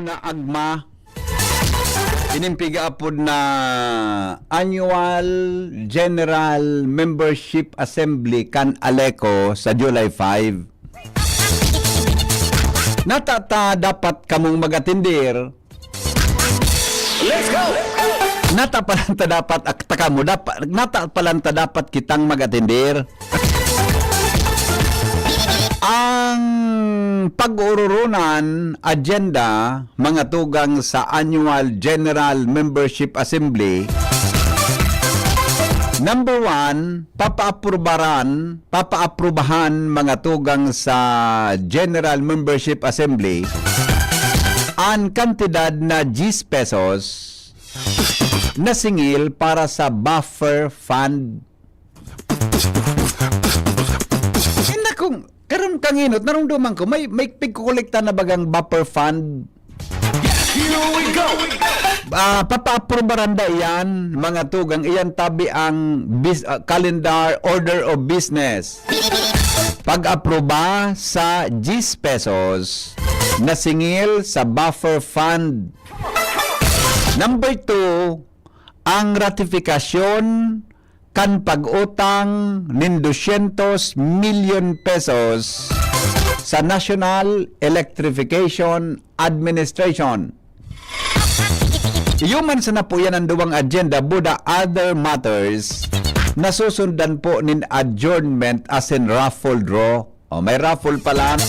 Na agma inimpiga apod na Annual General Membership Assembly kan Aleco sa July 5. Natata dapat kamong magatindir. Let's go! Natapalanta dapat akta kamo dapat natapalanta dapat kitang magatindir. Ang pag-ururunan agenda mga tugang sa Annual General Membership Assembly. Number 1, papaaprubahan mga tugang sa General Membership Assembly ang kantidad na 10 pesos na singil para sa buffer fund. Kung karon kanginot narumduman ko may pigkolekta na bagang buffer fund. Here we go! Papa-aprobaran da iyan mga tugang iyan tabi ang calendar order of business. Pag-aproba sa 10 pesos na singil sa buffer fund. Number 2, ang ratifikasyon kan pag-utang nin 200 million pesos sa National Electrification Administration. Human sa na po yan ang duwang agenda, buda other matters na susundan po nin adjournment as in raffle draw. O may raffle pala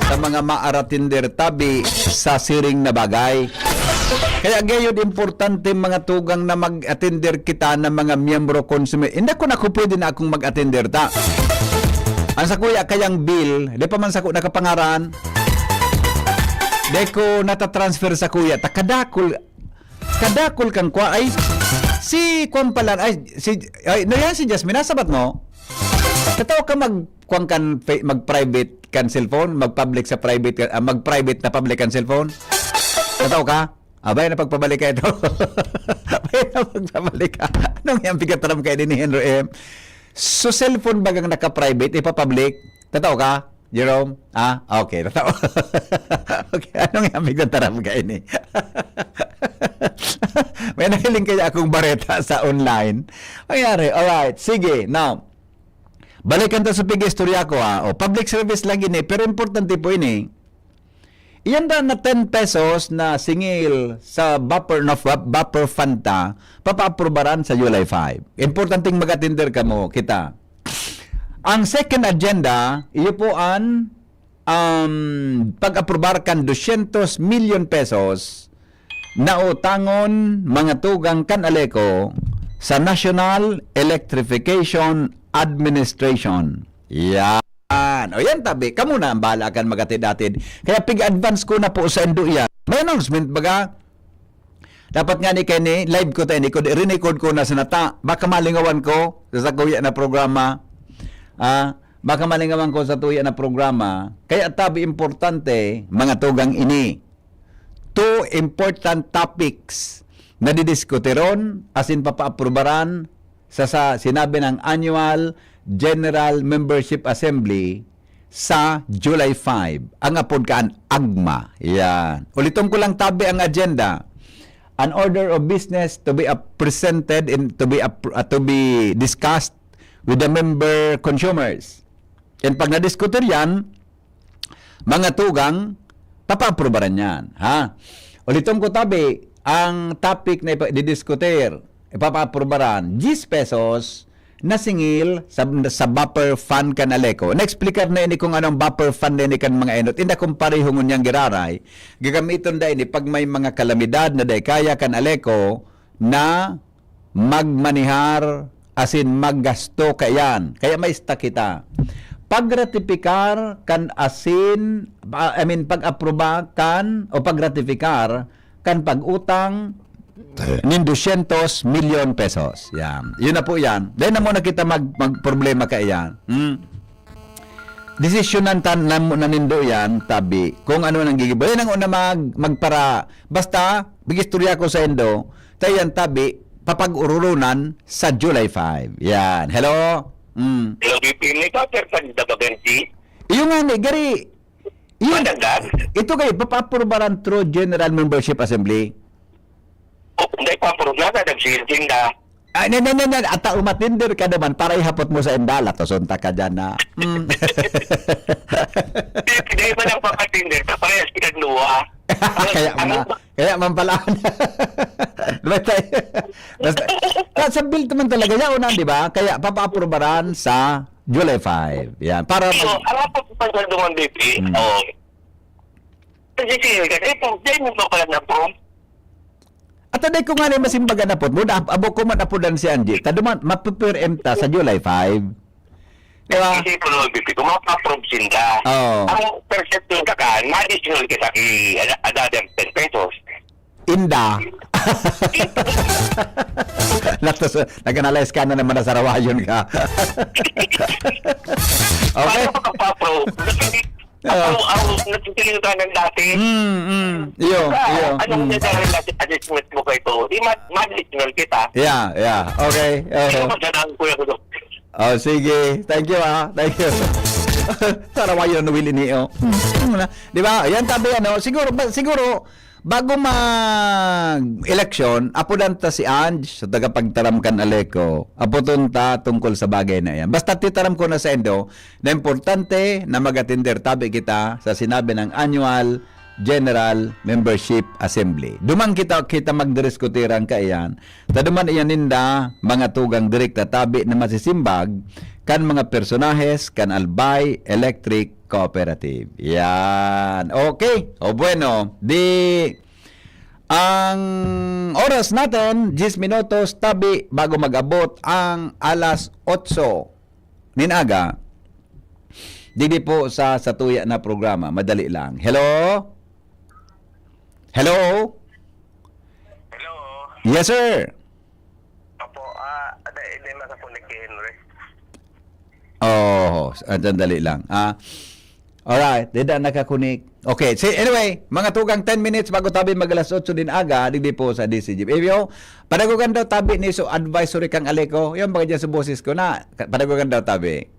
sa mga maaratindir tabi sa siring na bagay. Kaya gayon importante mga tugang na mag-attender kita ng mga miyembro consumer. Hindi ko na ko pwede na akong mag-attender ta. Ang sa kuya kayang bill, di pa man sa ko nakapangaran. Di ko natatransfer sa kuya. Kadakol kang kwa ay si kwan pala ay si Jasmine nasabat mo. Kataw ka mag-private kan cellphone, mag-public sa private mag-private na public kan cellphone. Kataw ka? Abay na pagpabalik ka ito. Abay na pagpabalik ka. Anong yung pigataram kayo din ni Henry M? So, cellphone bagang naka-private, ipa-public? Tataw ka, Jerome? Okay, tataw. Okay, anong yung pigataram kayo ni? May nahiling kaya akong bareta sa online. Mayari, alright. Sige, now, balikan to sa pig-istorya ko public service lagi ni, pero importante po ini. Iyan na 10 pesos na singil sa buffer fund papa-aprobaran sa July 5. Importanteng mag-attender ka mo, kita. Ang second agenda, iyo po ang pag-aprobar kan 200 million pesos na utangon mga tugang kan Aleco sa National Electrification Administration. Yan. O yan tabi, kamo na ang bahala kan magatid-atid. Kaya pig-advance ko na po sa endo yan. May announcement baga. Dapat nga ni Kenny, live ko tayo, record ko na sa nata. Baka malingawan ko sa kuya na programa. Baka malingawan ko sa tuya na programa. Kaya tabi importante, mga tugang ini. 2 important topics na didiskuteron as in papa-aprobaran sa sinabi ng Annual General Membership Assembly sa July 5. Ang apod kaan agma. Yan. Uliton ko lang tabi ang agenda. An order of business to be presented and to be discussed with the member consumers. And pag na-diskuter yan, mga tugang, papa-aprobaran yan. Uliton ko tabi, ang topic na didiskuter, ipapa-aprobaran, 10 pesos na singil sa buffer fund kan Aleco. Na-explicar na ini kung anong buffer fund na ini kan mga enot. Inda kung pareho niyang giraray. Gagamiton da ini pag may mga kalamidad na day kaya kan Aleco na magmanihar asin maggasto kayan. Kaya may sta kita. Pag-ratifikar kan asin, pag-aproba kan o pag-ratifikar kan pag-utang nin 200 million pesos. Yan. Yun na po yan. Dahil na muna kita mag-problema ka yan. desisyonan na nindo yan, tabi, kung ano nang gigibo. Yan ang una magpara. Basta, bigistorya ko sa Indo, tayo yan, tabi, papag-ururunan sa July 5. Yan. Hello? Hello, BP. Ikaw, sir, sa Dabagansi. Yung nga ni, gari, yun, Madagdag? ito kayo, papaprobaran through General Membership Assembly. O, hindi pa, pero nagsilsing na. Ay, ata umatinder ka naman para ihapot mo sa Indala. Tosunta ka dyan na. Hindi ba nang papatinder? Parehas pinagluwa. kaya man pala. Sa bill naman talaga yan, di ba? Kaya papaaprobaran sa July 5. Yan. Para So, alam po pa sa duman, BP. Oo. Kasi siya, kasi dahil mo pa pala na po. at aday ko nga na masimbaga na po mo, abo ko man apodan si Angie. Taduman, mapipiremta sa July 5. Di ba? Kasi po, BP, kung mapaprove sinda, Oo. ang perception ka ka, ma-additional kita another 10 pesos. Inda. Nag-analyze ka na naman na sarawayon ka. Okay. Paano ka pa-approve? Ang nagsisilin ka ng dati. Iyo. Anong nagdahil natin adjustment mo kayo ito? Di ma-additional kita. Yeah. Okay. Ano ba dyan ang kuya ko doon? Oh, sige. Thank you, Thank you. Sarawayon na Willie niyo. Di ba? Yan tabi, siguro, bago mag-eleksyon, apudan ta si Ange sa tagapagtaram kan Aleco. Aputon ta tungkol sa bagay na yan. Basta titaram ko na sa Indo na importante na mag-attender tabi kita sa sinabi ng Annual General Membership Assembly. Dumang kita magdiskutiran ka iyan. Taduman iyan ninda mga tugang direkta tabi na masisimbag kan mga personahes kan Albay Electric Cooperative. Yan. Okay. O bueno. Ang oras natin, 10 minutos tabi bago mag-abot ang alas 8 ninaga. Didi po sa tuya na programa. Madali lang. Hello? Hello? Hello? Yes, sir. Apo, hindi makapunig kay Henry. Oh, sandali lang. Alright, dida nakakunik. Okay, so anyway, mga tugang 10 minutes bago tabi mag-alas 8 din aga, digdi po sa DCG. Iyo, padagugan daw tabi ni so advisory kang Aleco, yung mga dyan sa boses ko na, padagugan daw tabi.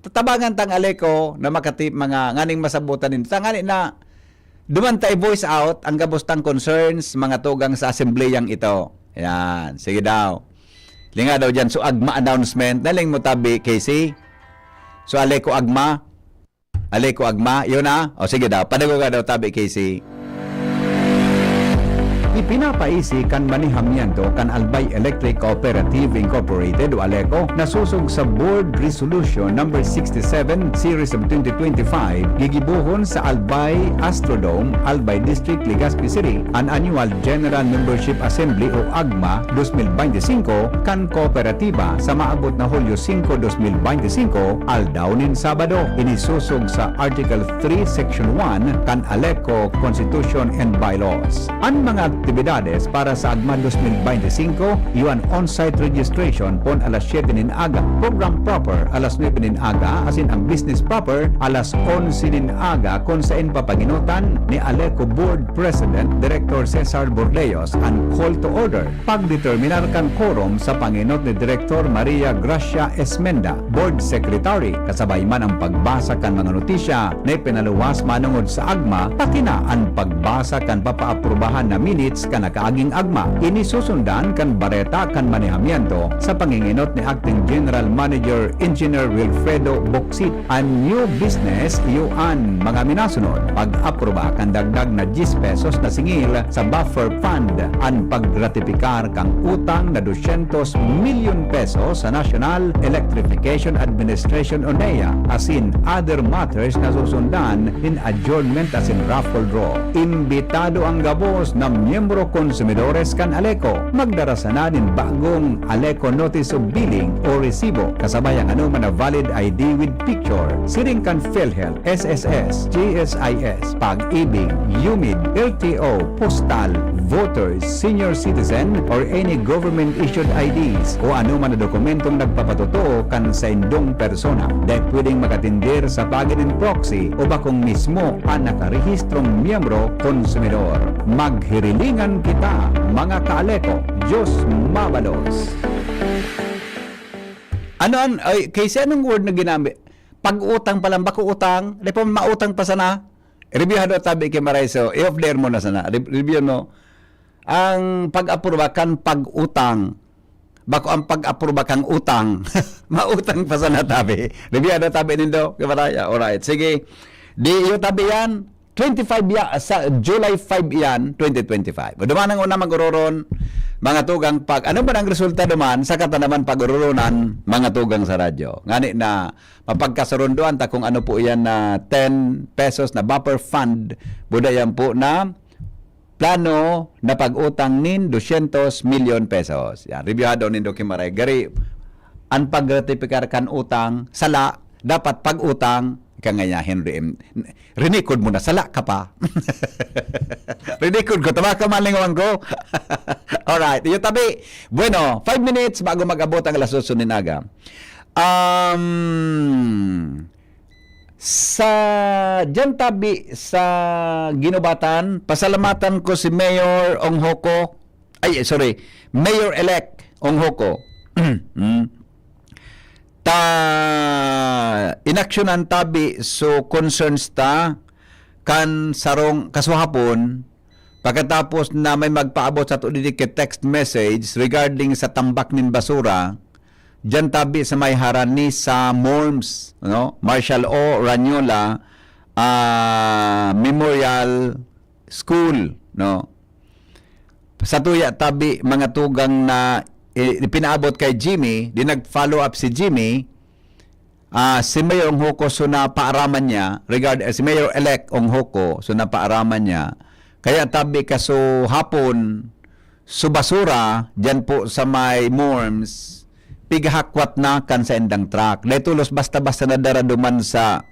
Tatabangan tang Aleco na makatip mga nganing masabutan din. Tangani na dumantay voice out ang gabustang concerns mga tugang sa assembleyang ito. Yan, sige daw. Linga daw dyan, so agma announcement, naling mo tabi, Casey. So Aleco agma, yun na? O sige daw, panagugan daw tabi, Casey. Ipinapaisi kan manihamyento kan Albay Electric Cooperative Incorporated o Aleco na susog sa Board Resolution number 67 Series of 2025 gigibuhon sa Albay Astrodome, Albay District, Legazpi City an Annual General Membership Assembly o AGMA 2025 kan kooperatiba sa maabot na Hulyo 5, 2025 aldawnin Sabado. Inisusog sa Article 3 Section 1 kan Aleco Constitution and Bylaws. Ang mga aktibidades para sa AGMA 2025, iwan on-site registration pon alas 7 nin aga, program proper alas 9 nin aga, asin ang business proper alas 11 nin aga kung saan papaginutan ni Aleco Board President Director Cesar Borleos ang call to order. Pagdeterminar kan quorum sa panginot ni Director Maria Gracia Esmenda, Board Secretary, kasabay man ang pagbasa kan mga notisya na pinaluwas manungod sa AGMA, pati na ang pagbasa kan papaaprubahan na minutes kan nakaaging AGMA. Inisusundan kan bareta kan manihamiento sa panginginot ni Acting General Manager Engineer Wilfredo Boxit. Ang new business iuan mga minasunod pag-aproba kan dagdag na 10 pesos na singil sa buffer fund ang pagratipikar kang utang na 200 million pesos sa National Electrification Administration o NEA asin other matters na susundan in adjournment asin raffle draw. Imbitado ang gabos na miyembro konsumidores kan Aleco. Magdarasananin bagong Aleco Notice of Billing o resibo kasabay ang anuman na valid ID with picture. Siring kan PhilHealth, SSS, GSIS, Pag-ibig, UMID, LTO, Postal, Voters, Senior Citizen, or any government-issued IDs o anuman na dokumentong nagpapatotoo kan sa indong persona. Dahil pwedeng makatindir sa paginin proxy o bakong mismo ang nakarehistrong miyembro konsumidor. Maghirilingan kita, mga ka-Aleco. Diyos mabalos. Kasi anong word na ginamit? Pag-utang pa lang, bako utang, di pa mautang pa sana. Review hado tabi kay Maraiso, i-off there mo na sana. Review no. Ang pag-apruba kan pag-utang. Bako ang pag-apruba kang utang. Mautang pa sana tabi. Review hado tabi nindo kay Maraya. Alright, sige. Di yung tabi yan, 25 sa July 5 yan, 2025. Duman ang una mag-uroron, mga tugang ano ba ang resulta duman sa katanaman pag-ururonan, mga tugang sa radyo. Ngani na mapagkasurunduan ta kung ano po yan na 10 pesos na buffer fund, budayan po na plano na pag-utang nin 200 million pesos. Yan, reviewado nindo Kimaray. Gari, ang pag-ratifikar kan utang, sala, dapat pag-utang, kangaya Henry M. Rinikod mo na, sala ka pa. Rinikod ko, tama ka malingawan ko. Alright, yung tabi. Bueno, 5 minutes bago mag-abot ang alas 8 ninaga. Sa dyan tabi sa ginubatan, pasalamatan ko si Mayor Onghoko, Mayor-elect Onghoko. Inaksyonan tabi so concerns ta kan sarong kasuhapon pagkatapos na may magpaabot sa tulidik text message regarding sa tambak nin basura dyan tabi sa may harani sa MORMS, no? Marshall O. Ranyola Memorial School, no? Sa tuya tabi mga tugang na pinaabot kay Jimmy, di nag-follow up si Jimmy, si Mayor Onghoko so na paaraman niya, si Mayor-elect Onghoko so na paaraman niya, kaya tabi kaso hapon, so basura, dyan po sa may MORMS, pigahakwat na kan sa endang truck. Letulos basta-basta na daraduman sa,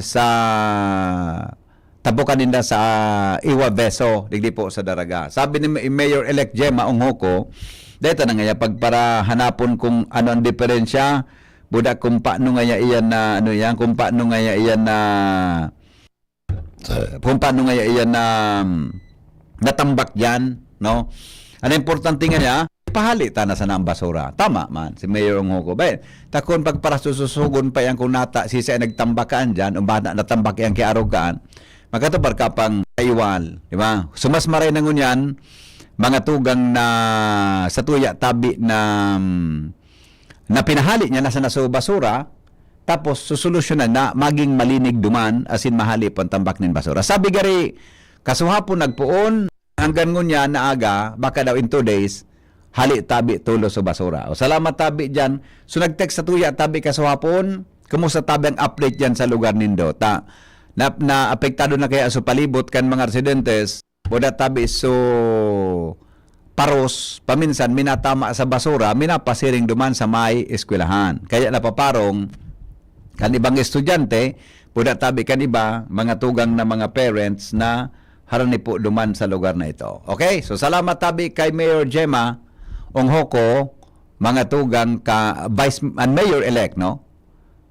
sa tabukan ninda sa Iwa Beso, digdi po sa Daraga. Sabi ni Mayor-elect Gemma Onghoko, dito na nga pagpara hanapon kung ano ang diferensya budak kung paano nga iyan na kung paano nga iyan na natambak yan, no? Ano importante nga niya, pahali ta na sa nang basura. Tama man si Mayor Onghoko. Ba, takon pagpara sususugon pa yan kung nata si sa nagtambakan diyan, bata natambak yan kay arogaan. Magkatabar ka pang iwal, di ba? Sumas maray na ngunyan mga tugang na sa tuya tabi na pinahali niya nasa naso basura tapos susolusyonan na maging malinig duman asin mahali pang tambak nin basura. Sabi gari kasuhapon nagpuon hanggang ngunya na aga baka daw in 2 days hali tabi tulo sa basura. O salamat tabi diyan. So nag-text sa tuya tabi kasuhapon, kumusta tabi ang update diyan sa lugar nindo? Na apektado na kaya sa palibot kan mga residentes. Boda tabi so paros, paminsan minatama sa basura, minapasiring duman sa may eskwelahan. Kaya napaparong kan ibang estudyante, boda tabi kan iba, mga tugang na mga parents na harani po duman sa lugar na ito. Okay? So salamat tabi kay Mayor Gemma Onghoko, mga tugang ka Vice and Mayor-elect, no?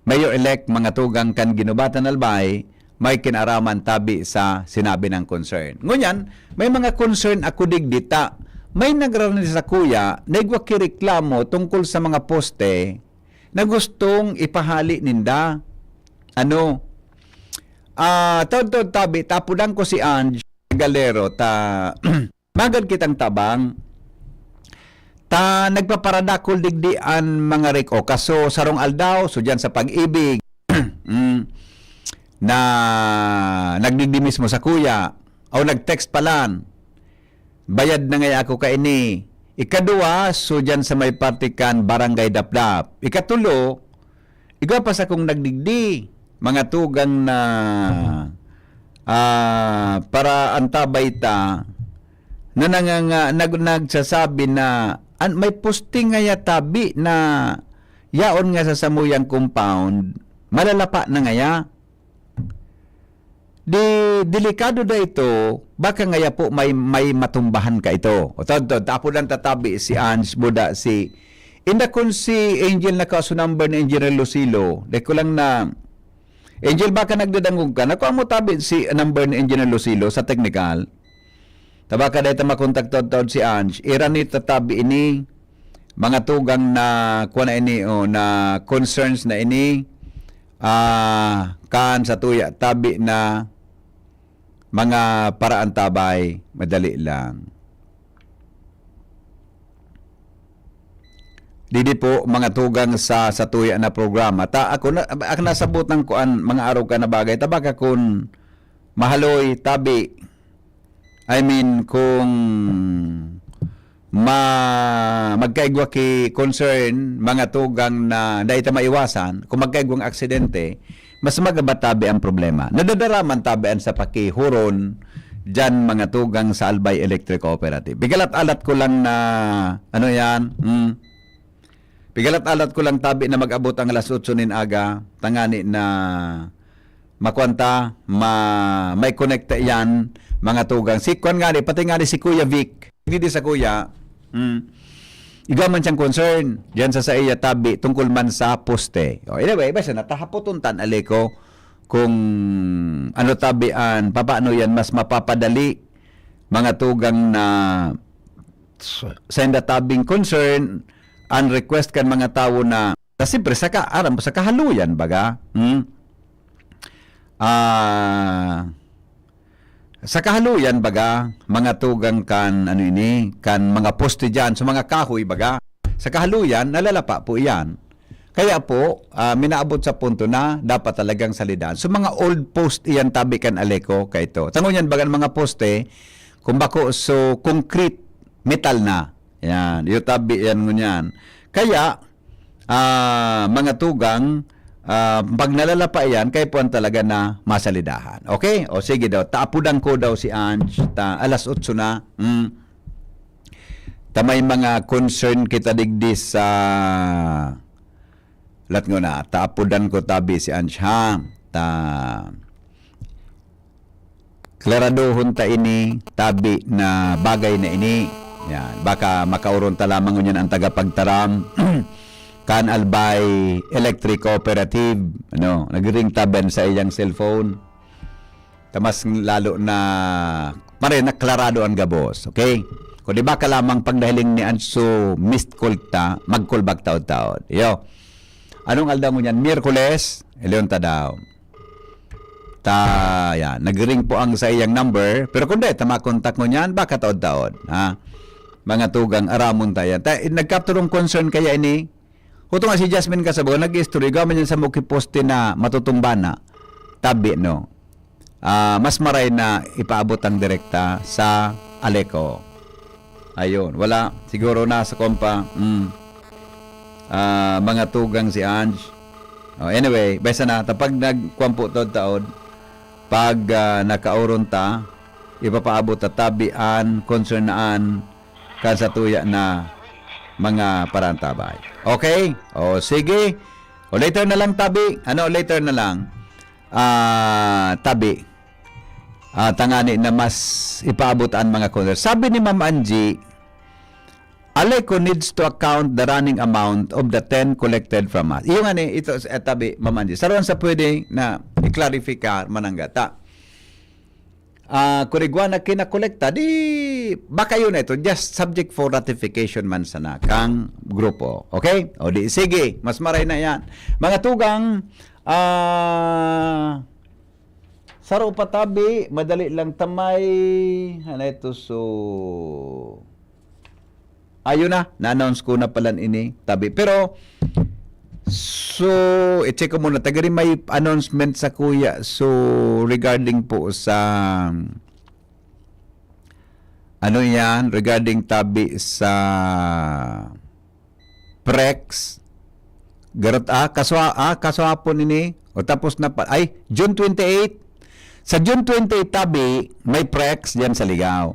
Mayor-elect, mga tugang kan Ginubatan Albay, may kinaraman tabi sa sinabi ng concern. Ngunyan, may mga concern ako digdita. May nagraran sa kuya, nagwakireklamo tungkol sa mga poste na gustong ipahali ninda. Tawad tabi, tapudang ko si Ange Galero, magad kitang tabang, nagpaparadakol digdian mga reko, kaso sarong aldaw, so dyan sa pag-ibig, na nagdigdi mismo sa kuya o nag-text pa lang bayad na nga ako kaini. Ikadua, so dyan sa may partikan barangay Daplap. Ikatulo, ikaw pa sa kong nagdigdi mga tugang na para antabay ta na nagsasabi na may posting nga tabi na yaon nga sa samuyang compound, malalapa na ngaya. Delikado da ito, baka ngaya po may matumbahan ka ito. O tapo lang tatabi si Ange Buda si inda kun si Angel na kaso number ni Engineer Lucilo. Dahil ko lang na Angel baka nagdadangog ka. Nakuha mo tabi si number ni Engineer Lucilo sa technical. Tabaka dahil makontak taon si Ange. Ira ni tatabi ini mga tugang na kuha na ini na concerns na ini kan sa tuya tabi na mga paraan tabay, madali lang. Didi po mga tugang sa tuya na programa. Ako nasabot ng kuan mga araw ka na bagay. Tabaka kun mahaloy tabi. I mean kung magkaigwa ki concern mga tugang na dahil ta maiwasan, kung magkaigwang aksidente, mas magabatabi ang problema. Nadadaraman tabian sa pakihuron dyan mga tugang sa Albay Electric Cooperative. Bigalat-alat ko lang na, ano yan? Bigalat-alat ko lang tabi na mag-abot ang alas 8 nin aga, tangani na makwanta, may connecta yan, mga tugang. Si Kwan nga pati nga si Kuya Vic, hindi sa Kuya, igaman siyang concern diyan sa iya tabi tungkol man sa poste. O anyway, basta natahapotuntan aliko kung ano tabian, paano yan mas mapapadali mga tugang na sa tabing concern ang request kan mga tao na siyempre sa kahaluyan baga. Sa kahaluyan baga, mga tugang kan ano ini, kan mga poste diyan sa mga kahoy baga. Sa kahaluyan nalalapa po iyan. Kaya po minaabot sa punto na dapat talagang salidan. So mga old post iyan tabi kan aleko kay ito. Tangon yan baga mga poste kung bako so concrete metal na. Yan, yung tabi yan ngunyan. Kaya mga tugang pag nalalapa yan, kay puan talaga na masalidahan. Okay? O sige daw, taapudan ko daw si Ange, alas 8 na. May mga concern kita digdi sa lat ngo na, taapudan ko tabi si Ange ha. Klaradohon ta ini, tabi na bagay na ini. Yan, baka makauron ta lamang ngunyan ang tagapagtaram. Kan Albay Electric Cooperative, nagring taben sa iyang cellphone. Tamas lalo na pare naklarado ang gabos, okay? Kung di ba ka lamang pagdahiling ni Anso missed call ta, mag-call back taod-taod. Yo. Anong aldaw mo niyan? Miyerkules, eleon ta daw. Yan, nagring po ang sa iyang number, pero kung di, tama-contact mo niyan, baka taod-taod. Ha? Mga tugang aramon tayo. Nagkapturong concern kaya ini, huto nga si Jasmine Casabo, nag-history, gaman yan sa mukiposte na matutumba na, tabi, no? Mas maray na ipaabot ang direkta sa Aleco. Ayun, wala. Siguro na sa kompa. Mga tugang si Ange. Anyway, basta na, tapag nagkwampo taod, pag nakauron ta, ipapaabot at tabian, concernaan, kan sa tuya na mga parantabay. Okay? O sige. O later na lang tabi. Later na lang. Tabi. Tangani na mas ipaabot ang mga concern. Sabi ni Ma'am Angie, Aleco needs to account the running amount of the 10 collected from us. Yung ito tabi, Ma'am Angie. Saruan sa pwede na i-clarify mananggata. Kurigwa na kinakolekta, di baka yun ito, just subject for ratification man sana kang grupo. Okay? O di, sige, mas maray na yan. Mga tugang, saro patabi, madali lang tamay, ito so, ayun na-announce ko na pala ini, tabi. Pero, so, i-check ko muna. Tagarin may announcement sa kuya. So, regarding po sa yan? Regarding tabi sa Prex. Garot kaswapon ini. O tapos na pa. Ay, June 28. Sa June 28 tabi, may Prex diyan sa Ligaw.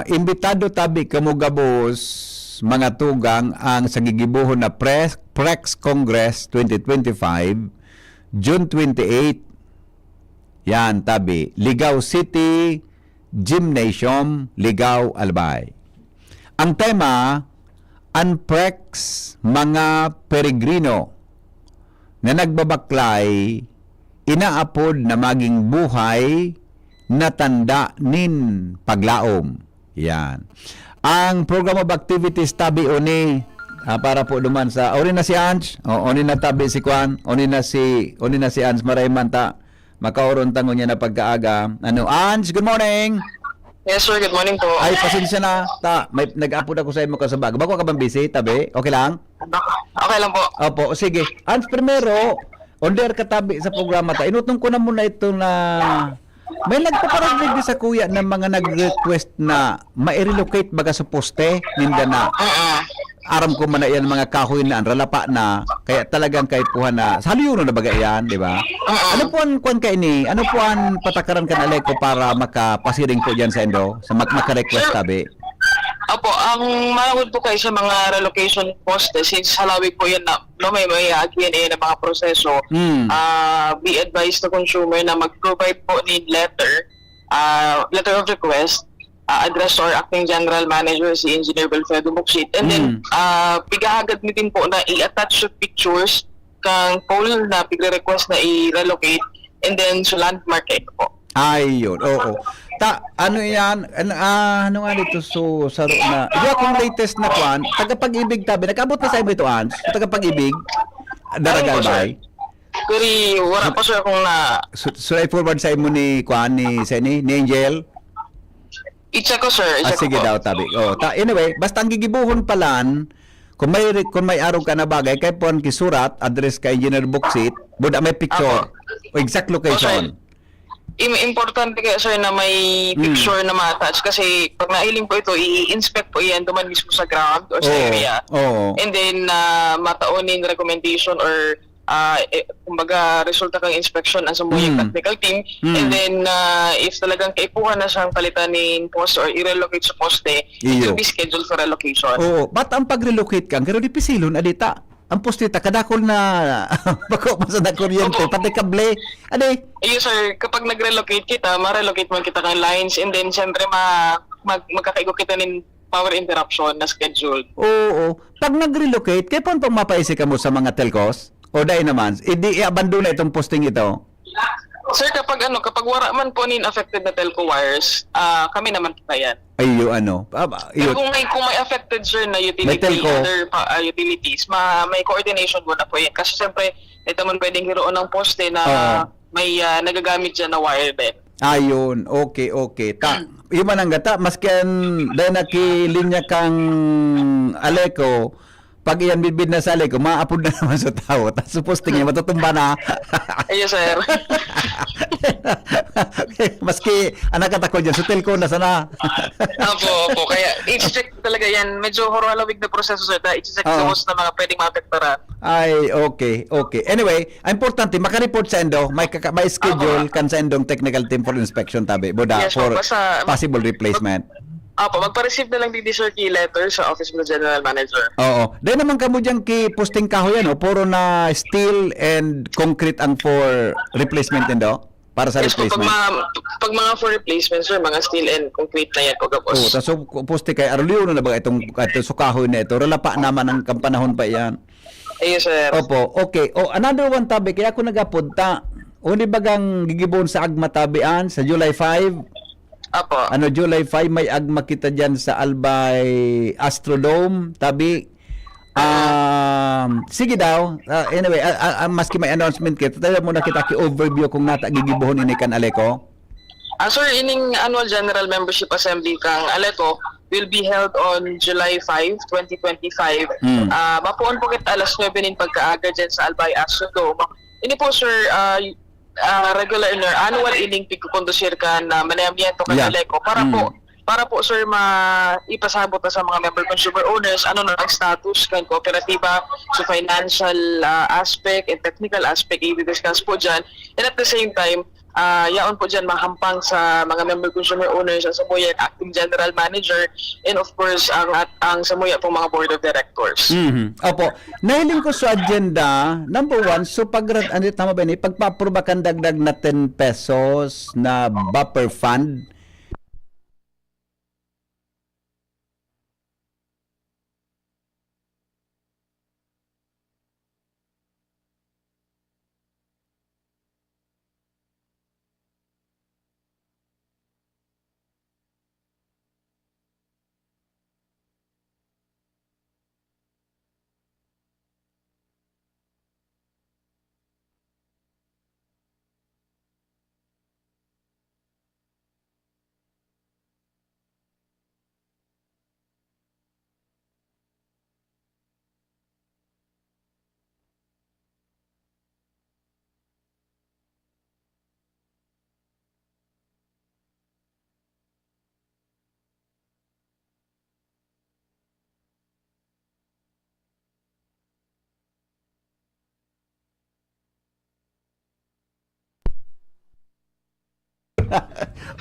imbitado tabi kamugabos mga tugang ang sa gigibuhon na Prex Congress 2025 June 28. Yan tabi Ligao City Gymnasium, Ligao, Albay. Ang tema, Unprex mga peregrino na nagbabaklay, inaapod na maging buhay na tanda nin paglaom. Yan. Ang program of activities tabi oni para po duman sa oni na si Ange, oni na tabi si Kwan, oni na si Ange Maraymanta. Makauron tango niya na pagkaaga. Ano, Ange, good morning. Yes, sir. Good morning po. Ay, pasensya na. May nag-upload ako sa imo kasabag. Bako ka bang busy, tabi? Okay lang? Okay lang po. Opo, sige. Ange, primero, onder ka tabi sa programa ta. Inutong ko na muna ito na may nagpaparaglig sa kuya ng mga nag-request na ma-relocate baga sa poste, ninda na. Aram ko man na yan mga kahoy na ralapa na kaya talagang kahit puha na saliyuno na baga yan, di ba? Ano po ang kwan ka ini? Ano po ang patakaran ka na Aleko para makapasiring po dyan sa endo? Sa maka-request tabi? Opo, ang manawid po kayo sa mga relocation poste, since halawig po yan na may GNA na mga proseso, be advised to consumer na mag-provide po ni letter of request, address or acting general manager si Engineer Wilfredo Muxit, and then pigahagad nitin po na i-attach yung pictures kang pole na pigre-request na i-relocate, and then sa landmark po. Ayun, oo. Ano yan? Ano nga dito sa na? Iya kung latest na kwan, tagapag-ibig tabi. Nag-abot na sa imo ito, Ans? Tagapag-ibig? Daragal ba? Kuri, wala po sir kung na... So, i-forward sa imo ni kwan, ni Angel? I-check ko, sir. I-check Sige ko. daw, tabi. Anyway, basta ang gigibuhon palan, kung may araw ka na bagay, kay pon kisurat, address kay Engineer Buxit, buda may picture, o exact location. Importante kayo, sir, na may picture na ma-attach kasi pag nahiling po ito, i-inspect po yan duman mismo sa ground or sa area. And then, mataunin recommendation or kumbaga resulta kang inspection ang sumuyang technical team, and then if talagang kaipuhan na siyang palitan ng poste or i-relocate sa poste, it will be scheduled for relocation. Ba't ang pag-relocate kang pero di pisilon adita ang postita kadakol na bako pa sa kuryente pati kable ade Sir, kapag nag-relocate kita, ma-relocate man kita kang lines, and then siyempre magkakaigo kita ng power interruption na scheduled. Pag nag-relocate kaya pang mapaisi ka mo sa mga telcos o dahil naman, i-abandon na itong posting ito? Sir, kapag wala man po nin affected na telco wires, kami naman kita yan. Pero kung may affected, sir, na utility, other utilities, may coordination mo na po yan. Kasi siyempre, ito man pwedeng hiroon ng poste na may nagagamit dyan na wire din. Ayun, okay. Yung man ang gata, masken dahil nakilinya kang Aleko, pag iyan bibid na sa Aleko, maapod na naman sa tao. Tapos posting niya, matutumba na. Yes, sir. Maski anak ko dyan, sa telco na sana. Opo. Kaya i-check talaga yan. Medyo horolawig na proseso, sir. I-check those na mga pwedeng maapektaran. Ay, okay. Anyway, importante, makareport sa endo, may schedule kan sa endong technical team for inspection tabi, boda, yes, for possible replacement. Magpa-receive na lang din sir key letter sa office ng general manager. Dahil naman kamo dyan posting kahoy yan, puro na steel and concrete ang for replacement endo? Para sa replacement? Pag mga for replacement, sir, mga steel and concrete na yan, pagkapos. So poste kay Arleo na ba itong kahoy na ito? Ralapa naman ang kampanahon pa yan. Yes, sir. Opo, okay. Another one tabi, kaya ako nagapunta. Uni bagang gigibon sa agma tabian sa July 5? Apo. July 5 may agma kita dyan sa Albay Astrodome tabi. Sige daw. Anyway, maski may announcement kita, tayo muna kita ki-overview kung nata gigibuhon ini kan Aleko. Sir, ining annual general membership assembly kang Aleko will be held on July 5, 2025. Mapuon po kita alas 9 nin pagkaaga dyan sa Albay Astrodome. Ini po, sir, regular annual ining pagkukondusir ka na manayamiento ka Aleko para po sir ipasabot na sa mga member consumer owners ano na ang status kan kooperatiba sa financial aspect and technical aspect i-discuss po dyan, and at the same time yaon po dyan mahampang sa mga member consumer owners, ang Samuya acting general manager, and of course ang Samuya po mga board of directors. Opo. Nahiling ko sa agenda, number 1, so tama ba ni pagpa-approve kan dagdag na 10 pesos na buffer fund.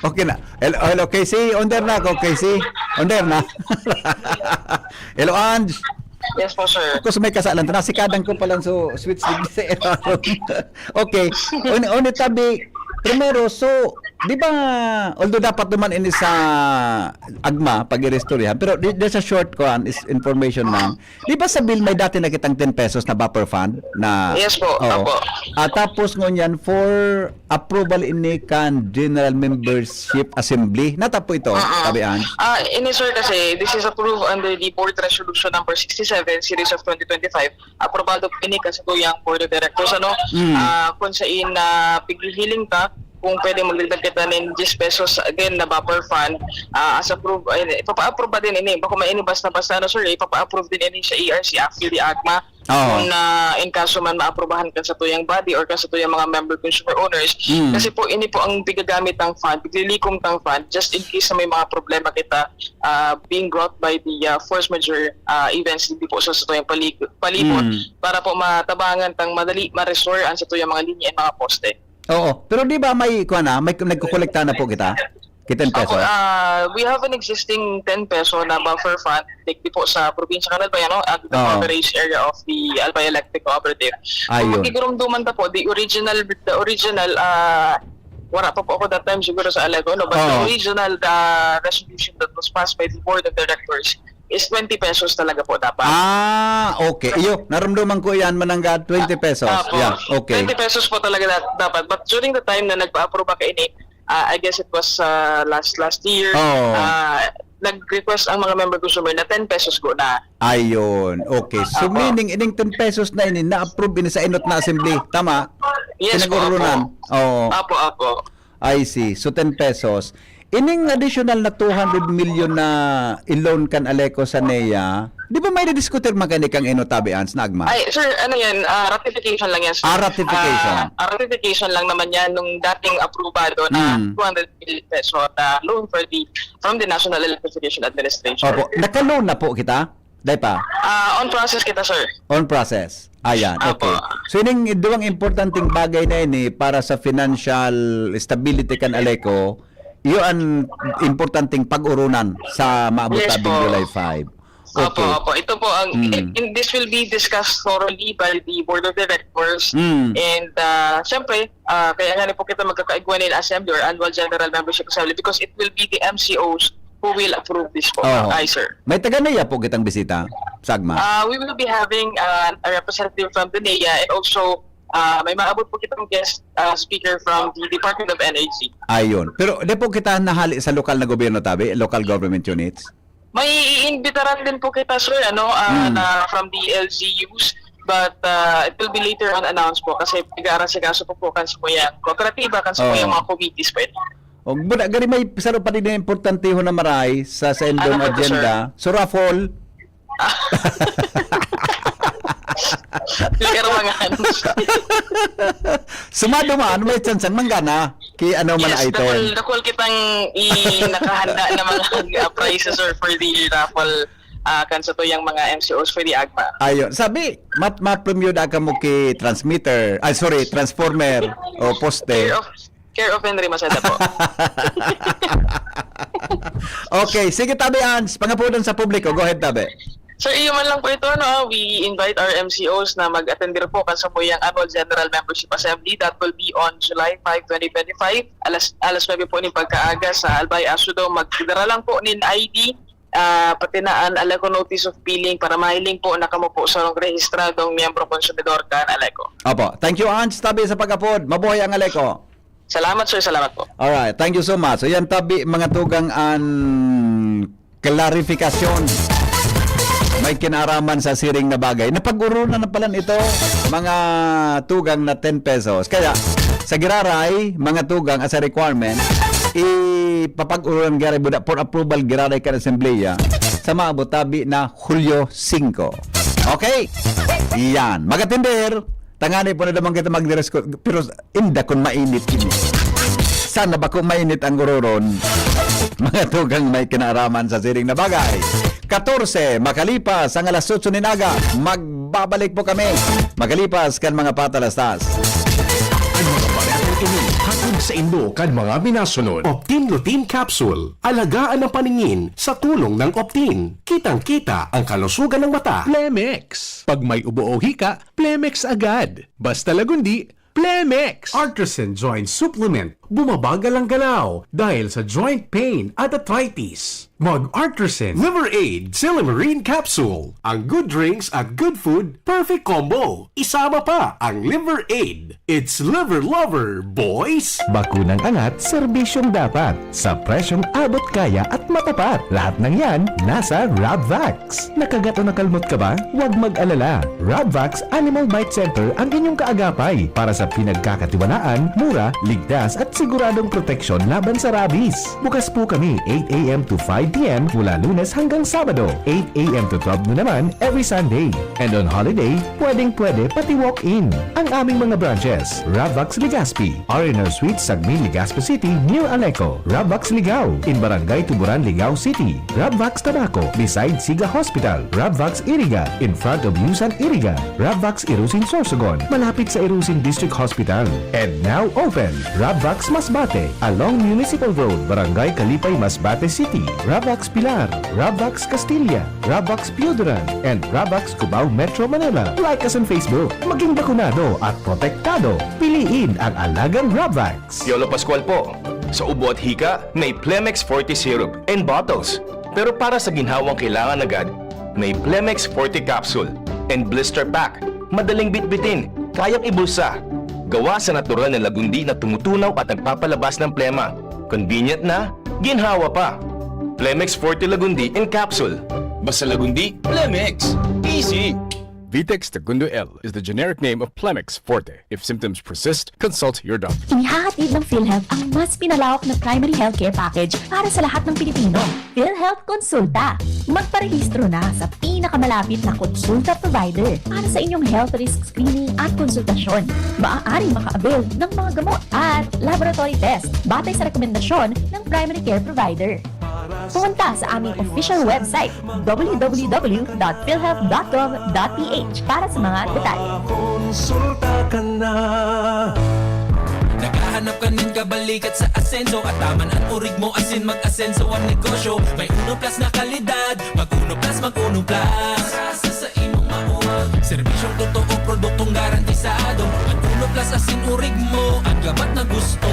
Okay na. Hello, Casey. Onder na ako, Casey. Onder na. Hello, Ange. Yes po, sir. Ako sa may kasalan. Nasikadang ko palang so switch sa okay. Oni tabi. Primero, so, di ba, although dapat naman ini sa agma, pag-i-restoryahan, pero there's a short is information lang. Di ba sa bill may dati nakitang 10 pesos na buffer fund? Na, Yes po, opo. Tapos ngunyan, for approval ini kan General Membership Assembly. Natapo ito, tabian? Ini sir kasi, this is approved under the Board Resolution number 67, Series of 2025. Aprobado ini kasi ito yung Board of Directors. Kung sa pighihiling ka, kung pwede magdagdag kita ng 10 pesos again na buffer fund, as approve, ipapa-approve ba din ini? Baka may ini basta-basta sir, ipapa-approve din ini sa ERC, actually AGMA. Kung in kaso man maaprobahan ka sa tuyang body or ka sa tuyang mga member consumer owners. Kasi po ini po ang bigagamit ng fund, biglilikom ng fund, just in case na may mga problema kita being brought by the force majeure events hindi po sa tuyang palibot para po matabangan tang madali ma-restore ang sa tuyang mga linya at mga poste. Oo. Pero di ba may nagkukolekta na po kita? 10 pesos? We have an existing 10 peso na buffer fund like po sa probinsya ng Albay, at the coverage area of the Albay Electric Cooperative. Kung magigurumduman ta po, the original, wala pa po ako that time siguro sa Alego, no? But the original resolution that was passed by the Board of Directors is 20 pesos talaga po dapat. Okay. Iyo, naramdaman ko yan manangga 20 pesos. Yeah, okay. 20 pesos po talaga dapat. But during the time na nagpa-approve ka ini, I guess it was last year, nag-request ang mga member consumer na 10 pesos go na. Ayun. Okay. So meaning ining 10 pesos na ini na-approve ini sa inot na assembly. Tama? Yes po. Apo. I see. So 10 pesos. Ining additional na 200 million na i-loan kan Aleco sa NEA, di ba may na-diskutir maganikang inotabians na agma? Ay, sir, ano yan, ratification lang yan, sir. Ratification. Ratification lang naman yan nung dating aprobado na 200 million peso na loan from the National Electrification Administration. Opo. Naka-loan na po kita? Dahil pa? On process kita, sir. On process. Ayan, okay. So ining duwang importanteng bagay na ini para sa financial stability kan Aleco, yun ang importanteng pag-urunan sa maabot-tabing July 5. Okay. Opo. Ito po, this will be discussed thoroughly by the Board of Directors. And syempre, kaya nga po kita magkakaigwan in Assembly or Annual General Membership Assembly because it will be the MCOs who will approve this po. Ay, sir. May taga-NEA po kitang bisita, Sagma? We will be having a representative from the NEA and also may maabot po kitang guest speaker from the Department of Energy. Ayun. Pero di po kita nahali sa lokal na gobyerno tabi, local government units? May iimbitaran din po kita, sir, na from the LGUs, but it will be later on announced po kasi pag-aarasikaso po kan sa kuyang kooperatiba, kan sa kuyang mga committees po ito. Gari may saro pa din na importante ho na maray sa endong agenda. So, Raffle, sumadumaan may tsansang manggana kay ano man item. Dakol kitang nakahanda na mga prizes or for the raffle kansa to yung mga MCOs for the AGMA. Ayun. Sabi, ma-premium da ka mo kay transformer o poste. Care of Henry Maceda po. Okay, sige Tabi Ans, pangapunan sa publiko. Go ahead, Tabi. Sir, iyo man lang po ito, no? We invite our MCOs na mag-attend po kasamuyang Annual General Membership Assembly that will be on July 5, 2025. Alas 9 po ni pagkaaga sa Albay Asudo. Magdara lang po nin ID, pati na ang Aleco Notice of Billing para mahiling po na kamo po sa rehistradong miyembro konsumidor kan Aleco. Opo, thank you Ans, Tabi sa pagkapod. Mabuhay ang Aleco. Salamat sir, salamat po. Alright, thank you so much. So yan Tabi, mga tugang an klarifikasyon. May kinaraman sa siring na bagay. Napag-urunan na pala ito, mga tugang na 10 pesos. Kaya, sa giraray, mga tugang as a requirement, ipapag-urunan giraray buda for approval giraray ka assembleya sa maabot Tabi na Hulyo 5. Okay? Yan. Magatinder, tangani po na naman kita mag-dress code. Pero, inda kung mainit ini. Sana ba kung mainit ang ururon? Mga tugang may kinaraman sa siring na bagay. 14, makalipas ang alas 8 ni Naga, magbabalik po kami. Makalipas kan mga patalastas. Ang mga parehatong ini, hatod sa Indo kan mga minasunod. Optin Lutein Capsule. Alagaan ang paningin sa tulong ng Optin. Kitang-kita ang kalusugan ng mata. Plemex. Pag may ubo o hika, Plemex agad. Basta lagundi, Plemex. Artisan Joint Supplement. Bumabagal ang galaw dahil sa joint pain at arthritis. Mag-Artisan Liver Aid Silimarine Capsule. Ang good drinks at good food, perfect combo. Isama pa ang Liver Aid. It's liver lover, boys! Bakunang angat, serbisyong dapat. Sa presyong abot kaya at matapat. Lahat ng yan, nasa Rabvax. Nakagat o nakalmot ka ba? Huwag mag-alala. Rabvax Animal Bite Center ang inyong kaagapay para sa pinagkakatiwalaan, mura, ligtas at siguradong proteksyon laban sa rabies. Bukas po kami 8 a.m. to 5 p.m. mula Lunes hanggang Sabado, 8 a.m. to 12 noon naman every Sunday. And on holiday, pwedeng-pwede pati walk-in. Ang aming mga branches, Rabvax Legazpi, R&R Suites, Sagmin, Legazpi City, New Aleco, Rabvax Ligao, in Barangay Tuburan, Ligao City, Rabvax Tabaco, beside Siga Hospital, Rabvax Iriga, in front of Yusan Iriga, Rabvax Irusin Sorsogon, malapit sa Irusin District Hospital. And now open, Rabvax Masbate, along Municipal Road, Barangay Kalipay, Masbate City, Rabvax Pilar, Rabvax Castilla, Rabvax Pioduran, and Rabvax Cubao Metro Manila. Like us on Facebook. Maging bakunado at protektado. Piliin ang alagang Rabvax. Yolo Pascual po. Sa ubo at hika, may Plemex Forte Syrup and bottles. Pero para sa ginhawang kailangan agad, may Plemex Forte Capsule and Blister Pack. Madaling bitbitin, kayang ibulsa. Gawa sa natural na lagundi na tumutunaw at nagpapalabas ng plema. Convenient na, ginhawa pa. Plemex Forte Lagundi in Capsule. Basta lagundi, Plemex. Easy! Vitex Segundo L is the generic name of Plemex Forte. If symptoms persist, consult your doctor. Inihahatid ng PhilHealth ang mas pinalawak na primary healthcare package para sa lahat ng Pilipino. PhilHealth Konsulta. Magparehistro na sa pinakamalapit na konsulta provider para sa inyong health risk screening at konsultasyon. Maaaring maka-avail ng mga gamot at laboratory test batay sa rekomendasyon ng primary care provider. Pumunta sa aming official website www.philhealth.gov.ph para sa mga detalye. Konsulta ka na. Naghahanap ka nin kabalikat sa asenso Kataman at urig mo asin mag-asenso ang negosyo May Uno Plus na kalidad Mag-Uno Plus, mag-Uno Plus Rasa sa imong mauwag Serbisyong totoo, produktong garantisado Mag-Uno Plus asin urig mo Ang gabat na gusto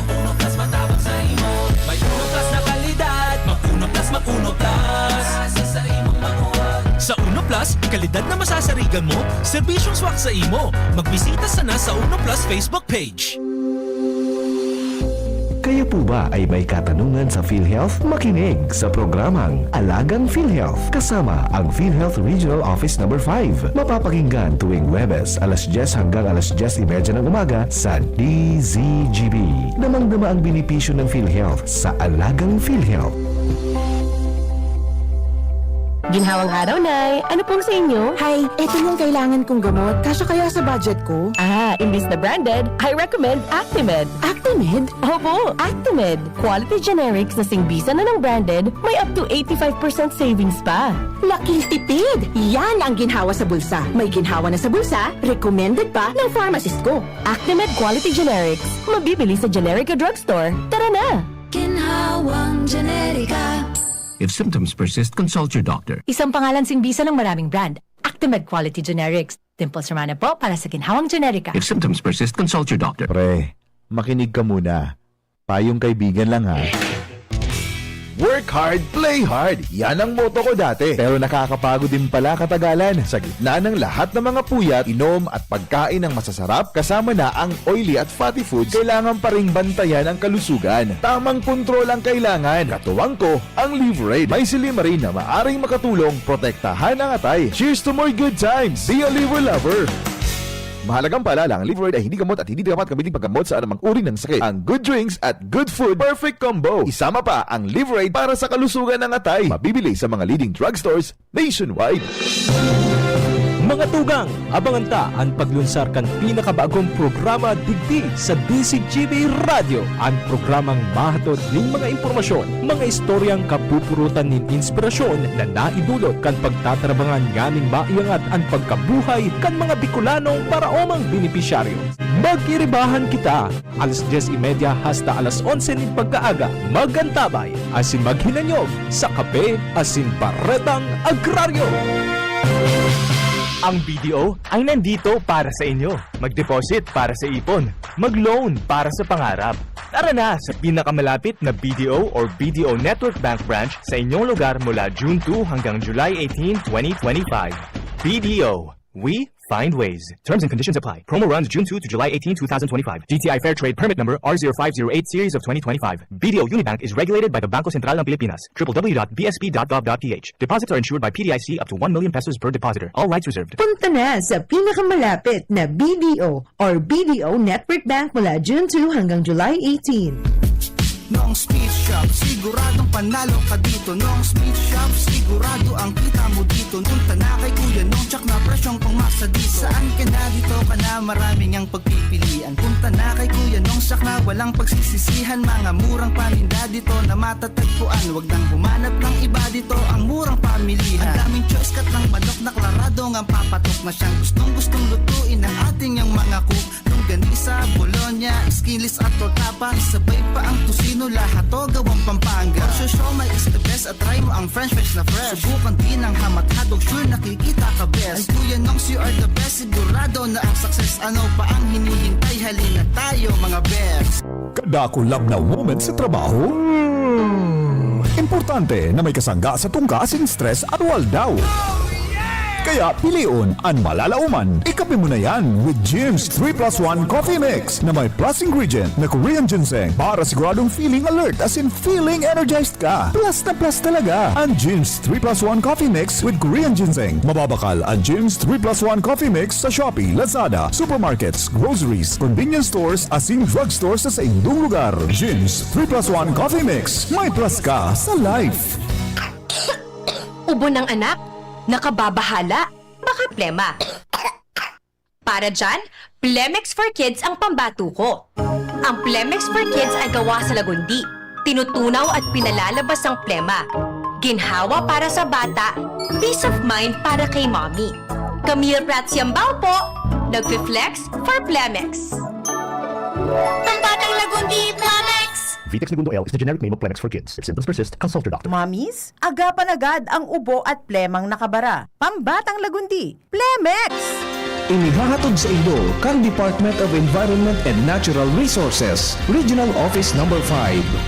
Uno Plus matawag sa imo May Uno Plus na kalidad Mag-Uno Plus, mag-Uno Plus Rasa sa imong mauwag Sa Uno Plus, kalidad na masasarigan mo Serbisyong swak sa imo Magbisita sana sa Uno Plus Facebook page. Kayo po ba ay may katanungan sa PhilHealth? Makinig sa programang Alagang PhilHealth kasama ang PhilHealth Regional Office No. 5. Mapapakinggan tuwing Huwebes alas 10 hanggang alas 10:30 ng umaga sa DZGB. Damang-dama ang benepisyo ng PhilHealth sa Alagang PhilHealth. Ginhawang araw, Nay. Ano pong sa inyo? Hi, eto yung kailangan kong gamot. Kasya kaya sa budget ko? Imbis na branded, I recommend Actimed. Actimed? Opo, Actimed. Quality generics na singbisa na ng branded, may up to 85% savings pa. Laking tipid! Yan ang ginhawa sa bulsa. May ginhawa na sa bulsa, recommended pa ng pharmacist ko. Actimed Quality Generics. Mabibili sa Generica Drugstore. Tara na! Ginhawang Generika. If symptoms persist, consult your doctor. Isang pangalan singbisa ng maraming brand. Actimed Quality Generics. Dimples Romana po para sa Ginhawang Generika. If symptoms persist, consult your doctor. Pre, makinig ka muna. Payong kaibigan lang ha. Work hard, play hard. Yan ang motto ko dati. Pero nakakapagod din pala katagalan. Sa gitna ng lahat ng mga puyat, inom at pagkain ng masasarap, kasama na ang oily at fatty foods, kailangan pa ring bantayan ang kalusugan. Tamang kontrol ang kailangan. Katuwang ko, ang Liverade. May silimarin na maaring makatulong protektahan ang atay. Cheers to more good times. Be a liver lover. Mahalagang paalala, ang Liverade ay hindi gamot at hindi dapat gamitin paggamot sa anumang uri ng sakit. Ang good drinks at good food, perfect combo. Isama pa ang Liverade para sa kalusugan ng atay. Mabibili sa mga leading drugstores nationwide. Mga tugang, abangan ta ang paglunsar kan pinakabagong programa digdi sa DCGB Radio. Ang programang mahatod ning mga impormasyon, mga istoryang kapupurutan nin inspirasyon na naidulot kan pagtatrabangan nganing maiangat ang pagkabuhay kan mga Bicolanong para omang benepisyaryo. Magkiribahan kita, alas 10:30 hasta alas 11 nin pagkaaga. Magantabay, asin maghinanyog sa kape, asin baretang agraryo. Ang BDO ay nandito para sa inyo. Mag-deposit para sa ipon. Mag-loan para sa pangarap. Tara na sa pinakamalapit na BDO or BDO Network Bank branch sa inyong lugar mula June 2 hanggang July 18, 2025. BDO. We find ways. Terms and conditions apply. Promo runs June 2 to July 18, 2025. DTI Fair Trade Permit Number R0508 Series of 2025. BDO Unibank is regulated by the Bangko Sentral ng Pilipinas. www.bsp.gov.ph. Deposits are insured by PDIC up to 1 million pesos per depositor. All rights reserved. Punta na sa pinakamalapit na BDO or BDO Network Bank mula June 2 hanggang July 18. Noong Speed Shop, siguradong panalo ka dito. Noong Speed Shop, sigurado ang kita mo dito. Punta na kay Kuya Nong, tsak na presyong pangmasa dito. Saan ka na dito ka na, maraming ang pagpipilian. Punta na kay Kuya Nong, tsak na walang pagsisisihan. Mga murang paninda dito na matatagpuan. Huwag nang humanap ng iba dito, ang murang pamilihan. Ang daming choice kat ng manok na klaradong ang papatok na siyang gustong lutuin ng ating yung mga cook. Longganisa, Bologna, skinless at tortapa. Sabay pa ang tusino, lahat to gawang Pampanga. Siomai is the best at try mo ang French fries na fresh. Subukan din ang hamat-hadog, sure nakikita ka best. Ay Kuya Nongs, you are the best, sigurado na ang success. Ano pa ang hinihintay, halina tayo mga best. Kadakulab na moment sa trabaho? Importante na may kasangga sa tungkasin stress at waldaw. Kaya piliun ang malalauman. Ikape mo na yan with Jim's 3+1 Coffee Mix na may plus ingredient na Korean ginseng para siguradong feeling alert as in feeling energized ka. Plus na plus talaga ang Jim's 3+1 Coffee Mix with Korean ginseng. Mababakal ang Jim's 3+1 Coffee Mix sa Shopee, Lazada, supermarkets, groceries, convenience stores as in drugstores sa inyong lugar. Jim's 3+1 Coffee Mix. May plus ka sa life. Ubo ng anak? Nakababahala? Baka plema. Para dyan, Plemex for Kids ang pambato ko. Ang Plemex for Kids ay gawa sa lagundi. Tinutunaw at pinalalabas ang plema. Ginhawa para sa bata, peace of mind para kay mommy. Camille Prats Yambao po, nagfi-flex for Plemex. Pambatang lagundi, Plemex! Vitex Segundo L is the generic name of Plemex for kids. If symptoms persist, consult your doctor. Mommies, agapan agad ang ubo at plemang nakabara. Pambatang lagundi, Plemex! Inihahatod sa inyo kang Department of Environment and Natural Resources, Regional Office No. 5,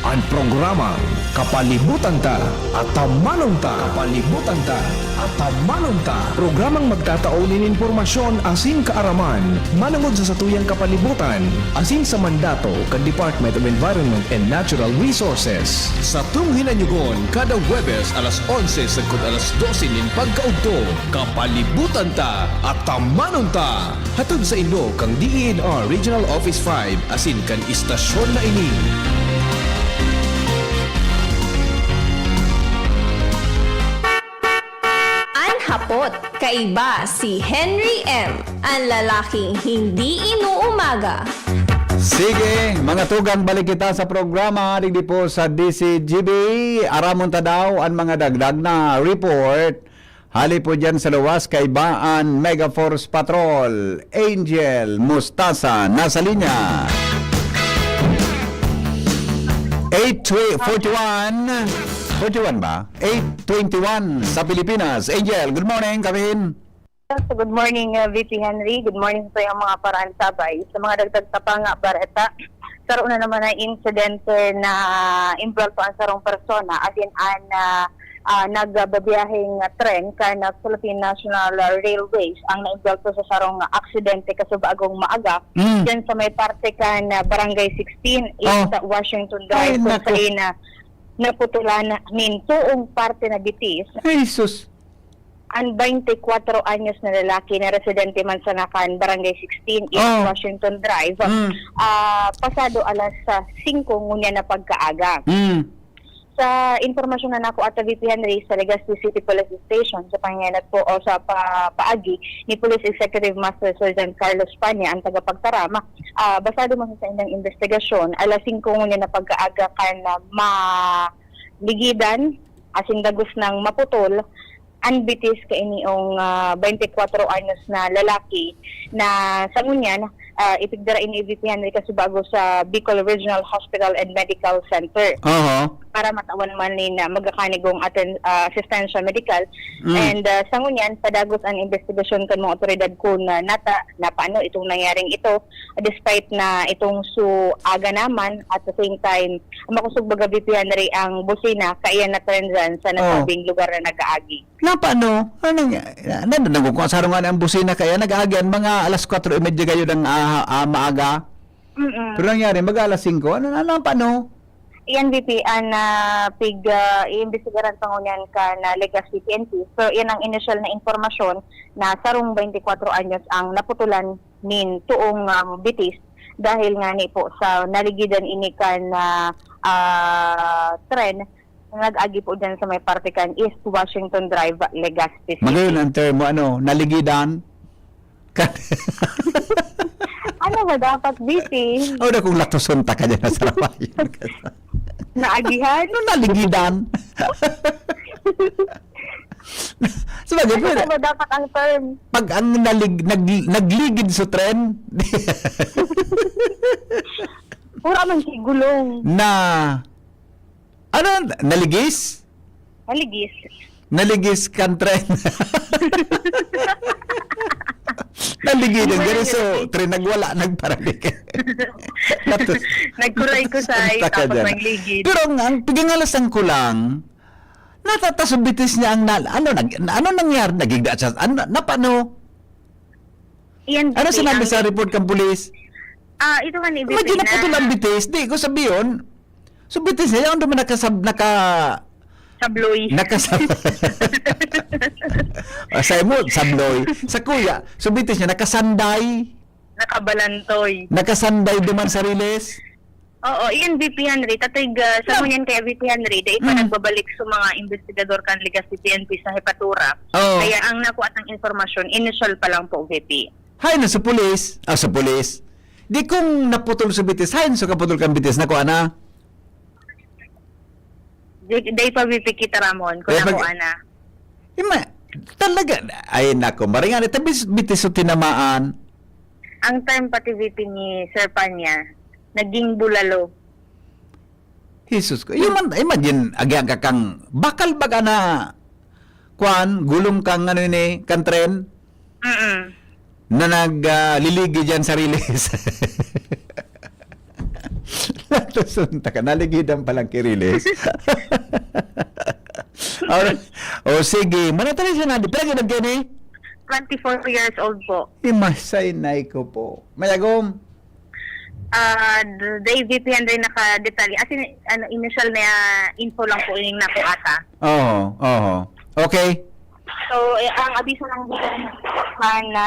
ang programang Kapalibutan Ta at Tamanong Ta. Kapalibutan Ta at Tamanong Ta. Programang magtataunin informasyon asin kaaraman, manungod sa satuyang kapalibutan, asin sa mandato kan Department of Environment and Natural Resources. Sa tunghinanyugon, kada Webes alas 11 sagkod alas 12 nin pagkaugto, Kapalibutan Ta at Tamanong Ta. Hatod sa inyo kang DENR Regional Office 5 asin kan istasyon na ini. hapot. Kaiba si Henry M. Ang lalaking hindi inuumaga. Sige, mga tugang, balik kita sa programa. Digdi po sa DCGB. Aramon ta daw ang mga dagdag na report. Hali po dyan sa luwas kay Baan Mega Force Patrol. Angel Mustasa, nasa linya. 41 ba? 8:21 sa Pilipinas. Angel, good morning, Kevin. So, good morning, VP Henry. Good morning sa iyong mga paraan sabay. Sa mga dagdag sa panga, Bareta, karoon na naman ang insidente na involved ang sarong persona as in nagbabiyaheng tren kana Philippine National Railways ang na-involved sa sarong aksidente kasubagong maaga dyan sa may parte kan Barangay 16 sa Washington Drive kung saan naputulan nin tuong parte na bitis. Jesus! Ang 24 anyos na lalaki na residente man sa Nakan, Barangay 16, East Washington Drive, pasado alas 5 ngunya na pagkaaga. Sa informasyon na nako at VP Henry sa Legazpi City Police Station sa pangyayat po o sa paagi ni Police Executive Master Sergeant Carlos Panya ang tagapagtarama, basado man sa inyong investigasyon, alas 5 ngunya na pagkaaga kan maligidan asing dagos ng maputol ang bitis ka iniong 24 anyos na lalaki na sa ngunyan ipigdara ini VP Henry kasubago sa Bicol Regional Hospital and Medical Center. Para matawan man ni na magkakanigong assistensya medical. And sa ngunyan padagos ang investigasyon kan mga otoridad kung na paano itong nangyaring ito despite na itong aga naman at the same time makusog baga VP Henry ang busina kaya na trendran sa nasabing lugar na nag-aagi. Na paano? Nandun kung sarungan ang busina kaya nag-aagyan mga alas 4:30 kayo ng maaga. Pero nangyari mag-alas 5. Ano paano? Iyan VP, iimbestigaran pangunyan ka na Legazpi PNP. So, yan ang initial na informasyon na sarong 24 anyos ang naputulan nin tuong bitis dahil nga ni po sa naligidan ini ka na tren nag-agi po dyan sa may parte kan East Washington Drive, Legazpi City. Magayon ang termo, naligidan? Ano ba dapat, VP? Na kung latusunta ka dyan sa lawayan. Naagihan? Naligidan. Sabagay, ano ba dapat ang term? Pag ang nagligid sa tren, pura man si gulong. Naligis? Naligis. Naligis kan tren. Naligidan. Ganun so, tren nagwala, nagparalik. Nagkuray ko sa tapos nagligid. Pero ang pigangalasang ko lang, natatasubitis niya ang ano nangyari? Nagigda siya. Paano? Ano sinabi sa report ng pulis? Ito nga ni VP Imagine na po lang bitis. Di ko sabihin. So bitis niya, ano naman sabloy. Sa mo, sabloy. Sa kuya, so bitis niya, nakasanday. Nakabalantoy. Nakasanday duman sa riles. Oo, iyan VP Henry. Tatag sa ngunyan kay VP Henry, dahil pa nagbabalik sa mga investigador kan Legazpi PNP sa Hepatura. Kaya ang nakuha ang informasyon, initial pa lang po VP. Hay na sa pulis. Sa pulis. Di kung naputol sa bitis, hay na sa kaputol kang bitis, nakuha na. Day pa VP kita Ramon, kung nakuha na. Talaga, ay nako, maringan, tabis bitis o tinamaan. Ang term pati VP ni Sir Panya, naging bulalo. Jesus ko. Imagine, agyan ka kang, bakal baga na, gulong kang kan tren, na nagliligi dyan sa riles. Natasunta ka, naligidan palang kirilis. Sige, manatali siya na, pero ganun eh. 24 years old po. Imasay na ko po. Mayagom? VP Henry naka-detalye. As in, initial na info lang po yung naku ata. Okay. So, ang abiso ng na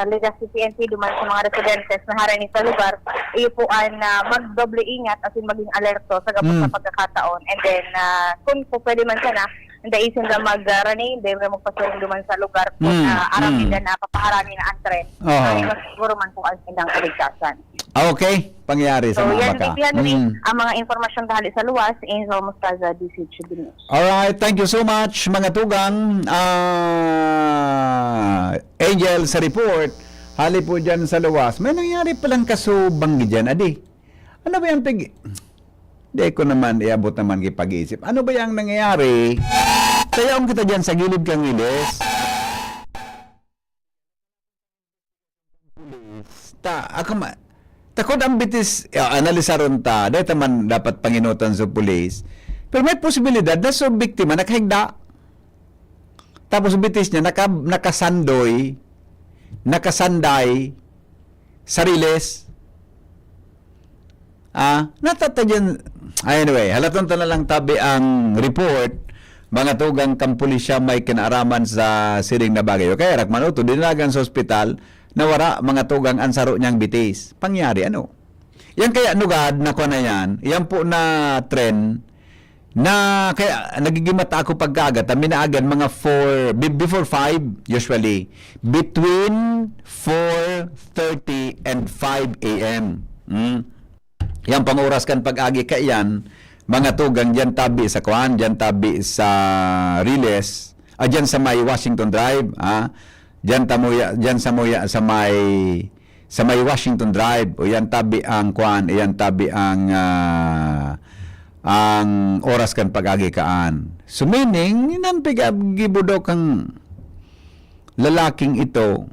Legazpi PNP duman sa mga residentes na harani sa lugar, iupuan na magdoble ingat at maging alerto sa gabos na pagkakataon. And then, kung po pwede man sana, daisin na mag-running, dahil na magpasuling duman sa lugar po na aram nila na papaharani na ang tren. Mas siguro man po ang sindang kaligtasan. Okay, pangyari sa So, mga yan, baka. yan ang mga informasyon dahil sa luwas, Angel Mostaza, DCHB News. Alright, thank you so much mga tugang. Angel sa report. Hali po dyan sa luwas. May nangyari palang kasubang dyan, adi. Ano ba yung Di ko naman iabot naman kipag-iisip. Ano ba yung nangyayari? Tayaong kita dyan sa gilid kang ilis. Takot ang bitis, analisaron ta, dahil taman dapat panginutan sa pulis. Pero may posibilidad na so biktima nakahigda. Tapos bitis niya nakasanday sariles. Natatadyan. Anyway, halatan na lang tabi ang report. Mga tugang kampulisya may kinaaraman sa siring na bagay. Okay, Rakmanuto, dinagan sa ospital, nawara mga tugang ansaro niyang bitis. Pangyari, ano? Yan kaya nugad na ko na yan, yan po na trend na kaya nagigimata ako pagkagat, minaagan mga 4, before 5 usually, between 4:30 and 5 a.m. Yan panguras kan pag-agi kayan, mga tugang dyan tabi sa Kuan, dyan tabi sa Riles, dyan sa may Washington Drive, dyan sa may Washington Drive, o yan tabi ang Kuan, yan tabi ang oras kan pag-agi kaan. So meaning, gibudo kang lalaking ito,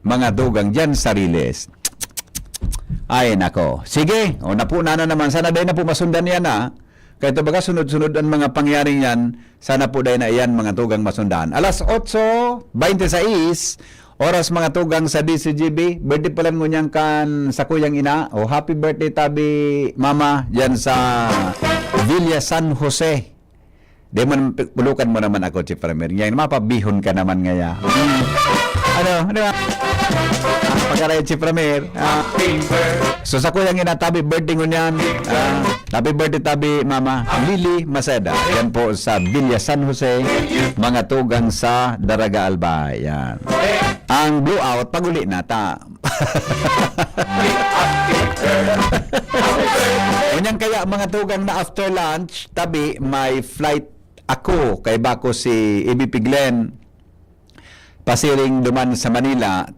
mga tugang dyan sa Riles. Ay, nako. Sige, napuna na naman. Sana dahil na po masundan yan, Kaya ito baga sunod-sunod ang mga pangyaring yan, sana po dahil na iyan mga tugang masundan. Alas 8:26, oras mga tugang sa DCGB. Birthday pala mo niyan kan sa kuyang ina. Happy birthday tabi, mama, dyan sa Villa San Jose. Di man, pulukan mo naman ako, Chief Premier. Ngayon, mapabihon ka naman ngaya. Ano ba? Pagkaray, Chief Premier. So sa kuyang ina, tabi birthday mo niyan. Happy birthday tabi, mama. Lily Maceda. Yan po sa Villa San Jose. Mga tugang sa Daraga Albay. Yan. Ang blue out, pag-uli na ta. Unyan kaya mga tugang na after lunch, tabi, may flight ako, kay bako si EBP Glenn, pasiring duman sa Manila,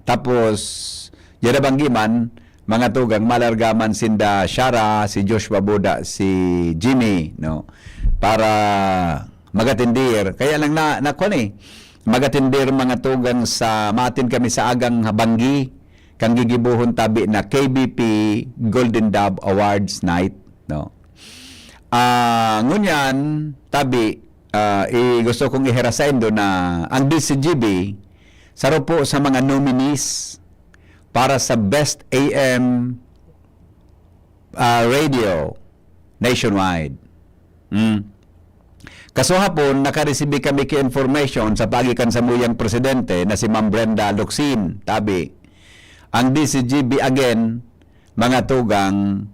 tapos Yarabanggiman, mga tugang malargaman sinda Shara, si Joshua Buda, si Jimmy, no, para magatindir. Kaya lang magatindir mga tugang sa matin kami sa agang Habanggi, kang gigibuhon tabi na KBP Golden Dove Awards Night, no. Ngunyan tabi, gusto kong iherasain do na ang DCGB saro po sa mga nominees para sa Best AM Radio nationwide. Kaso hapon, nakaresibi kami ki-information sa pagikan sa muyang presidente na si Ma'am Brenda Locsin. Tabi, ang DCGB again, mga tugang,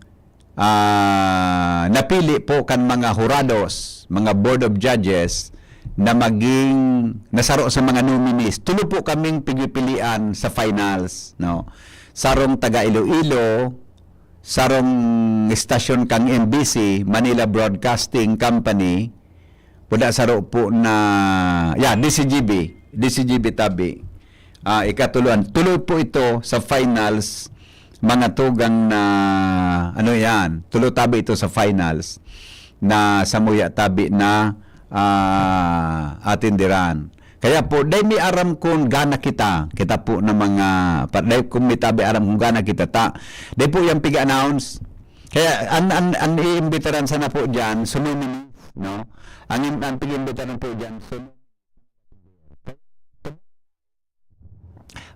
napili po kan mga hurados, mga board of judges, na maging nasaro sa mga nominees. Tulo po kaming pigpilian sa finals, no. Sarong taga Iloilo, sarong istasyon kang MBC, Manila Broadcasting Company, wala saro po na DCGB tabi. Ikatuluan. Tuloy po ito sa finals, mga tugang na tuloy tabi ito sa finals na samuya tabi na atindiran. Kaya po, dahil may aram kung gana kita po na mga, dahil kung may tabi aram kung gana kita dahil po yung pig-announce. Kaya, ang iimbitaran sana po dyan, sunumin, no? Ang pig-imbitaran po dyan,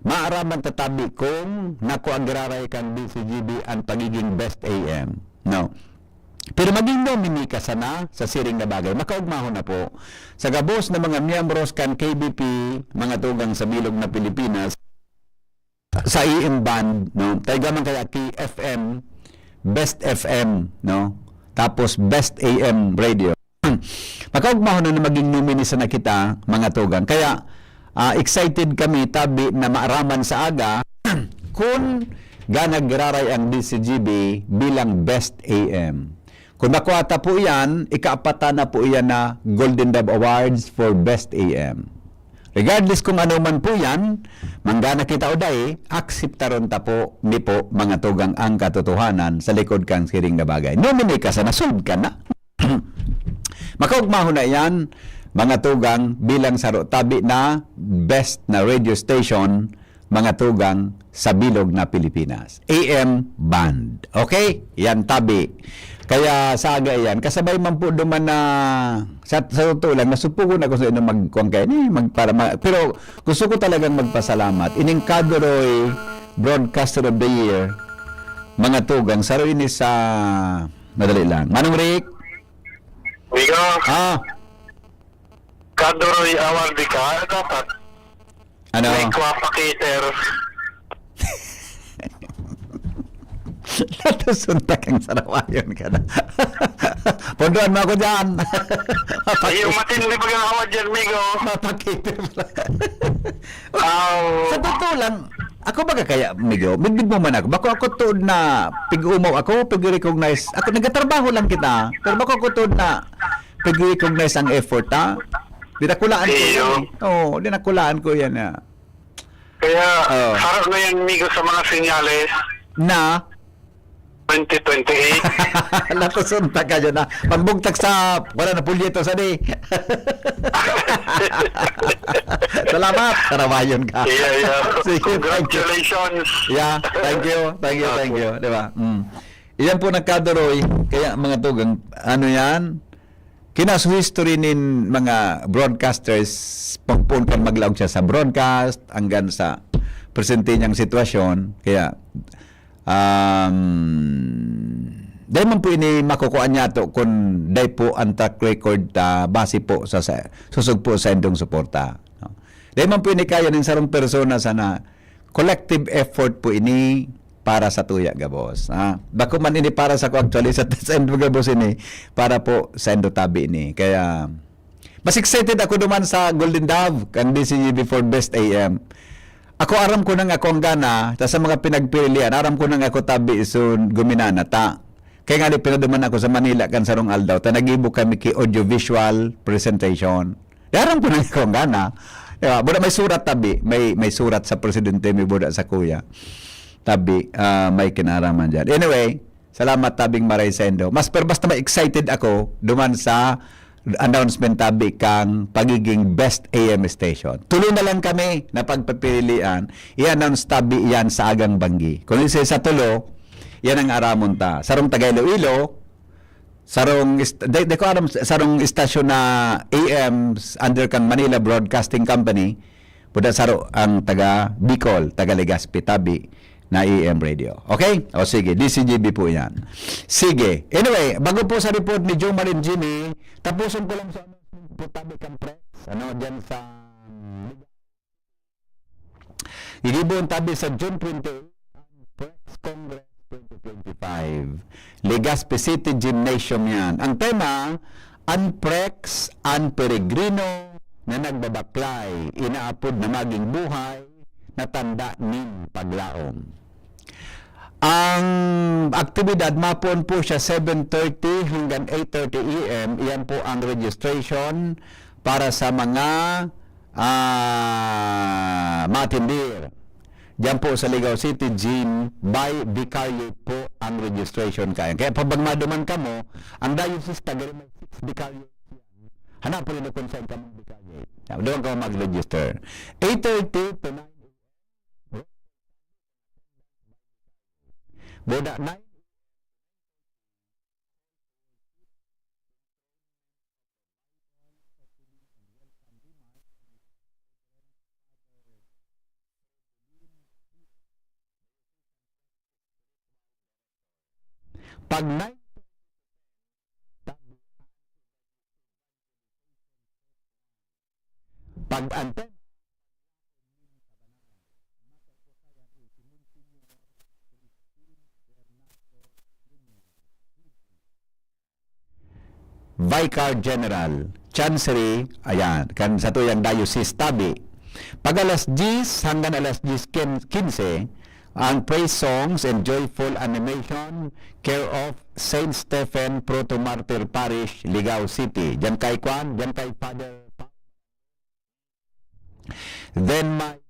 maaraman tatabi kung naku ang giraray kang DCGB ang pagiging Best AM, no? Pero maging nominee ka sana sa siring na bagay, makaugmahon na po sa gabos na mga miyembros kan KBP, mga tugang sa bilog na Pilipinas, sa EM band, no? Taygaman kaya KFM, Best FM, no? Tapos Best AM Radio. Makaugmahon na maging nominee sa nakita, mga tugang. Kaya, excited kami, tabi, na maaraman sa aga kung ganag-giraray ang DCGB bilang Best AM. Kung nakuha po yan, ikaapata na po yan na Golden Dove Awards for Best AM. Regardless kung ano man po yan, manggana kita o dahi, akseptaron ta po ni po mga tugang ang katotohanan sa likod kang siring na bagay. Nominate ka sa nasud ka na. Makaugmahon na yan, mga tugang, bilang sa tabi na best na radio station, mga tugang sa bilog na Pilipinas. AM band. Okay? Yan tabi. Kaya sa aga yan, kasabay man po duman na sa totoo lang, nasupuko na ko sa inyo magkuang kayo, pero gusto ko talagang magpasalamat. Ining Kadoroy Broadcaster of the Year, mga tugang, saro ini sa madali lang. Manong Rick? Migo, Kadoroy Award ka, dapat. Ano? May kwapakiter. Natusuntak ang sarawayon ka na. Pondoan mo ako dyan. Yung matindi pag ang award dyan, Migo. Mapakita Sa totoo lang, ako baga kaya, Migo, bidbid mo man ako. Bako ako tuod na pig-umaw ako, pig-recognize. Ako, nagatrabaho lang kita. Pero bako ako tuod na pig-recognize ang effort, ha? Dinakulaan ko yan. Oo, dinakulaan ko yan, ha? Kaya, harap na yan, Migo, sa mga sinyales. Na? 2028. Natusunta ka dyan na. Pagbugtak sa, wala na pulyeto sa di. Salamat. Karawayon ka. Yeah. Sige, Congratulations. Yeah, thank you. Diba? Iyan po nagkadoroy. Kaya mga tugang, ano yan? Kinas history nin mga broadcasters, pagpunkan maglaog siya sa broadcast, hanggang sa presente niyang sitwasyon. Kaya, dahil man po ini makukuha niya to kung dahil po ang track record base po sa susog po sa indong suporta. No? Dahil man po ini kaya ng sarong persona sana collective effort po ini para sa tuya gabos. Bako man ini para sa ko actually sa endo gabos ini para po sa endo tabi ini. Kaya mas excited ako duman sa Golden Dove kan DCGB for Best AM. Ako aram ko nang ako ang gana, sa mga pinagpilian, aram ko nang ako tabi isun guminana ta. Kaya nga di pinaduman ako sa Manila kan sarong aldaw, ta nagibo kami ki audiovisual presentation. Aram ko nang ako ang gana. Diba? Buda may surat tabi, may surat sa presidente, may buda sa kuya. Tabi, may kinaraman dyan. Anyway, salamat tabing Maray Sendo. Basta may excited ako duman sa announcement tabi kang pagiging best AM station. Tuloy na lang kami na pagpapilian, i-announce tabi yan sa agang banggi. Kung isa sa tulo, yan ang aramon ta. Sarong taga Iloilo, sarong istasyon na AM under kan Manila Broadcasting Company, puda saro ang taga Bicol, taga Legazpi tabi na AM radio. Okay? O sige, DCGB po yan. Sige. Anyway, bago po sa report ni Joe Marin Jimmy, tapusin ko lang sa tabi kang press. Ano, dyan sa igibon tabi sa June 20 Press Congress 2025. Legazpi City Gymnasium yan. Ang tema, Unprex, Unperegrino na nagbabaklay, inaapod na maging buhay, na tanda ning paglaom. Ang aktibidad mapon po siya 7:30 hanggang 8:30 AM. Iyan po ang registration para sa mga matindir. Diyan po sa Ligaw City Gym by Vicariate po ang registration kaya. Kaya pag maduman ka mo, ang diocese tagari may 6 Vicariate. Hanap po rin kung saan ka mong Vicariate. Doon ka mag-register. 8:30 to 9 Boda 9 pag 9 pag antena Vicar General, Chancery, ayan, kan sa tuyang Diocese Tabi. Pag alas 10 hanggang alas 10:15, ang praise songs and joyful animation care of Saint Stephen Proto-Martyr Parish, Ligao City. Diyan kay Father. Then my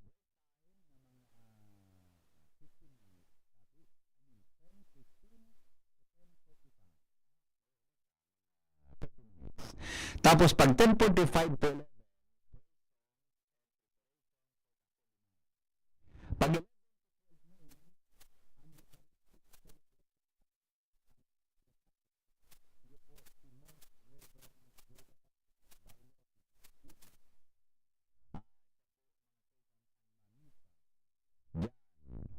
tapos pag 10:45 po pag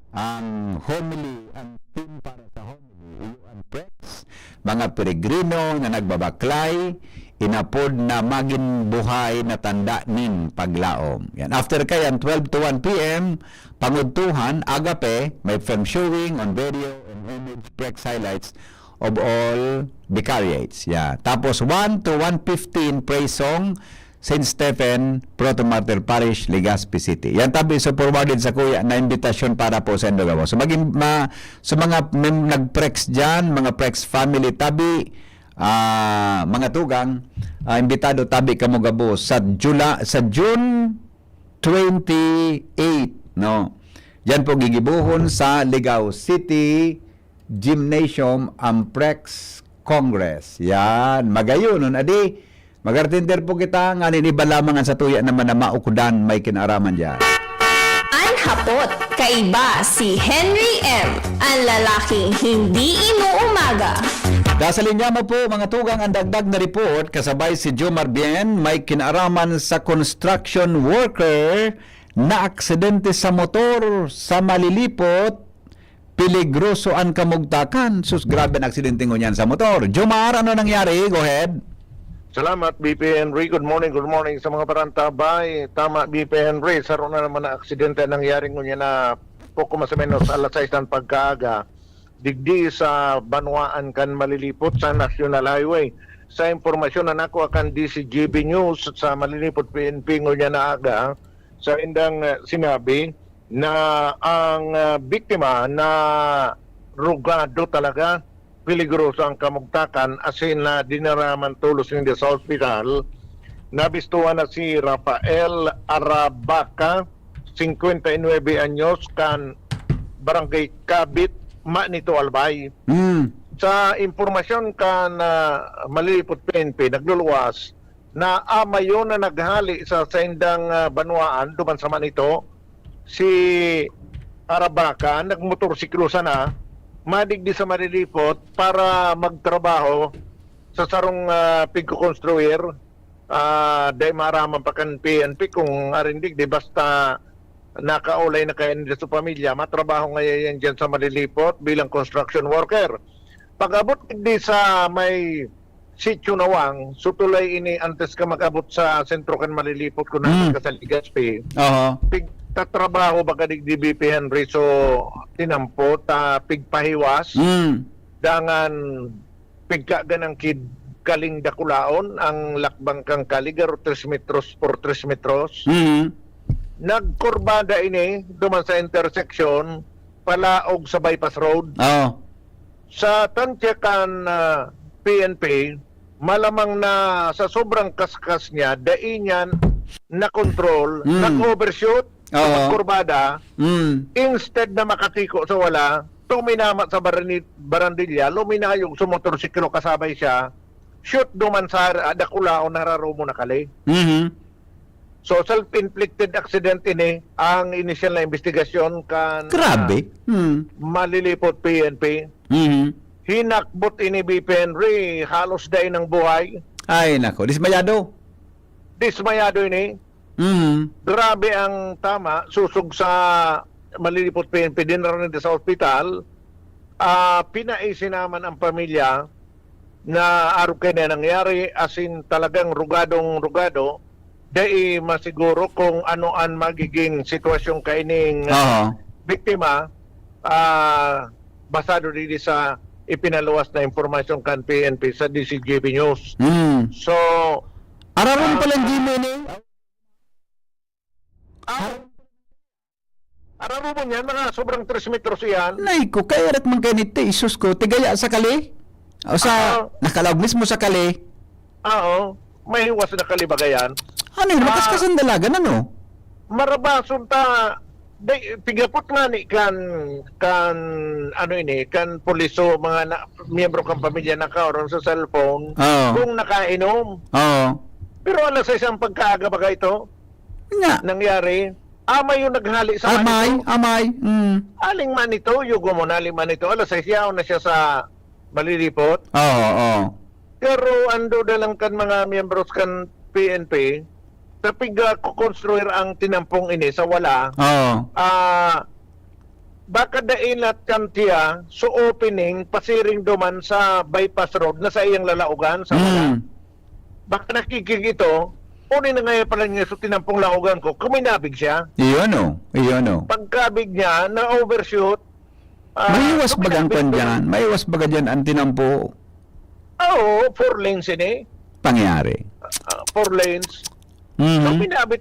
ang homily, ang theme para sa homily, ang prex, mga peregrino na nagbabaklay, inapod na maging buhay na tanda ning paglaom. Yan. After kayan, 12 to 1 p.m., pangudtuhan, agape, may film showing on video and image prex highlights of all vicariates. Yeah. Tapos 1 to 1:15 praise song, St. Stephen, Proto-Martyr Parish, Legazpi City. Yan tabi so forwarded sa kuya na invitasyon para po sa Indogabo. So maging so mga nag-prex dyan, mga prex family tabi, mga tugang, imbitado tabi kamo Gabo sa June 28, no. Yan po gigibuhon sa Ligao City Gymnasium ang Prex Congress. Yan, magayon nun adi. Magartinder po kita nga niniba lamang sa tuya naman na maukudan may kinaraman diyan. Ang hapot, kaiba si Henry M. Ang lalaking hindi inuumaga. Dasalin niya mo po mga tugang ang dagdag na report kasabay si Jomar Bien may kinaraman sa construction worker na aksidente sa motor sa Malilipot. Peligroso ang kamugtakan. Sus, grabe ang aksidente ngunyan sa motor. Jomar, ano nangyari? Go ahead. Salamat, BP Henry. Good morning sa mga parantabay. Tama, BP Henry. Saro na naman na aksidente nangyari ngunya na poko mas menos alas 6 ng pagkaaga. Digdi sa Banwaan kan Malilipot sa National Highway. Sa impormasyon na nako akan DCGB News sa Malilipot PNP ngunya na aga, sa indang sinabi na ang biktima na rugado talaga, peligroso ang kamugtakan, asin na dinaraman tulos hindi sa hospital. Nabistuhan na si Rafael Arabaca, 59 anyos, kan Barangay Kabit, Manito Albay. Sa impormasyon kan Malilipot PNP, nagluluwas na amayon na naghali sa sendang Banwaan, duman sa Manito, si Arabaca, nagmotorsiklusa na, madigdi sa Malilipot para magtrabaho sa sarong pigko-construir. Dahil maraman pa kan PNP kung arindig, di basta nakaulay na kayo sa pamilya, matrabaho ngayon dyan sa Malilipot bilang construction worker. Pag-abot di sa may sityo nawang, sutulay ini antes ka mag-abot sa sentro kan Malilipot kung naman ka sa Legazpi. Tatrabaho baka di BP Henry, so tinampo pigpahiwas dangan pigkaganang kaling dakulaon ang lakbang kang kaligaro 3 metros por 3 metros. Nagkurbada ini duman sa intersection palaog sa bypass road. Sa tansyakan PNP, malamang na sa sobrang kaskas niya dainyan na control, nag-overshoot, kurbada, instead na makatiko sa wala, tuminama sa barandilya, luminayog sa motorsiklo kasabay siya, shoot duman sa dakulaon nararo mo nakali. So self-inflicted accident ini ang initial na investigasyon kan grabe. Malilipot PNP. Hinakbot ini BP Henry, halos day ng buhay. Ay nako, dismayado ini. Grabe ang tama, susog sa Malilipot PNP, dinaranin sa ospital. Pinaisin naman ang pamilya na araw kayo na nangyari, asin talagang rugado, dahil masiguro kung ano ang magiging sitwasyon kaining biktima, basado dito sa ipinaluwas na impormasyon kan PNP sa DCGB News. So, Araron palang Gmail eh. araro mo niyan, mga sobrang 3 metros yan. Nay ko, kaya rat man kanite, isus ko, tigaya sa kali? O sa, nakalawag mismo sa kali? Oo, may hiwas na kalibagayan. Ano yun, makaskasan dalagan, ano? Marabason ta, pigapot nga ni kan ano ini, kan poliso, mga miyembro kang pamilya nakaoron sa cellphone, kung nakainom. Pero alas 6 ang pagkaaga baga ito, nangyari, amay yung naghali sa amay. Aling man ito, yugo mo na aling man ito. Alas 6 yaw na siya sa malilipot. Pero ando na lang kan mga miyembros kan PNP, tapig kukonstruir ang tinampong ini sa wala. Baka dainat kan tiya, so opening, pasiring duman sa bypass road na sa iyang lalaugan sa wala. Baka nakikig ito, uni na ngayon pala niya sa tinampong laugan ko, kuminabig siya. Iyon o. Pagkabig niya, na-overshoot. May iwas bagang pan dyan. May iwas baga dyan ang tinampo. Oo, 4 lanes ini. Pangyari. 4 lanes.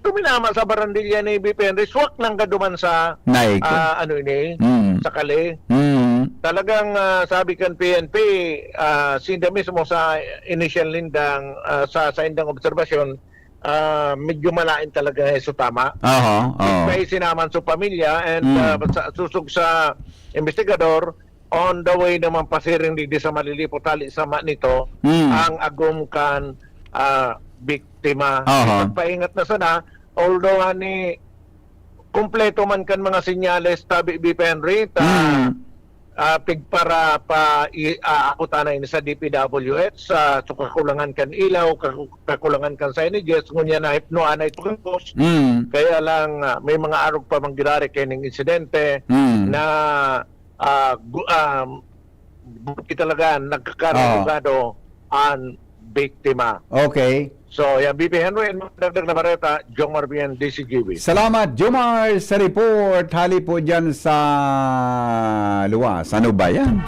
Tuminama sa barandilya ni BP Henry, swak lang gaduman sa ano ini, sa kali. Talagang sabi kan PNP, sinda mismo sa initial lindang, sa indang obserbasyon, medyo malain talaga so tama. May sinaman sa pamilya and susug sa investigador on the way naman pasiring di sa malilipot tali sama nito ang agum kan biktima. Paingat na sana, although ani kumpleto man kan mga sinyales tabi BP Henry pigpara pa akutan na sa DPWH sa kakulangan kan ilaw, kakulangan kan signages, ngunya na hipnoan na ito post. Kaya lang may mga arog pa manggirari kaning insidente na talaga nagkakarugado ang biktima. Okay. So, yan, BP Henry, dagdag na bareta, Jong Marbian, DCGB. Salamat, Jomar, sa report. Hali po dyan sa luwas. Ano ba yan?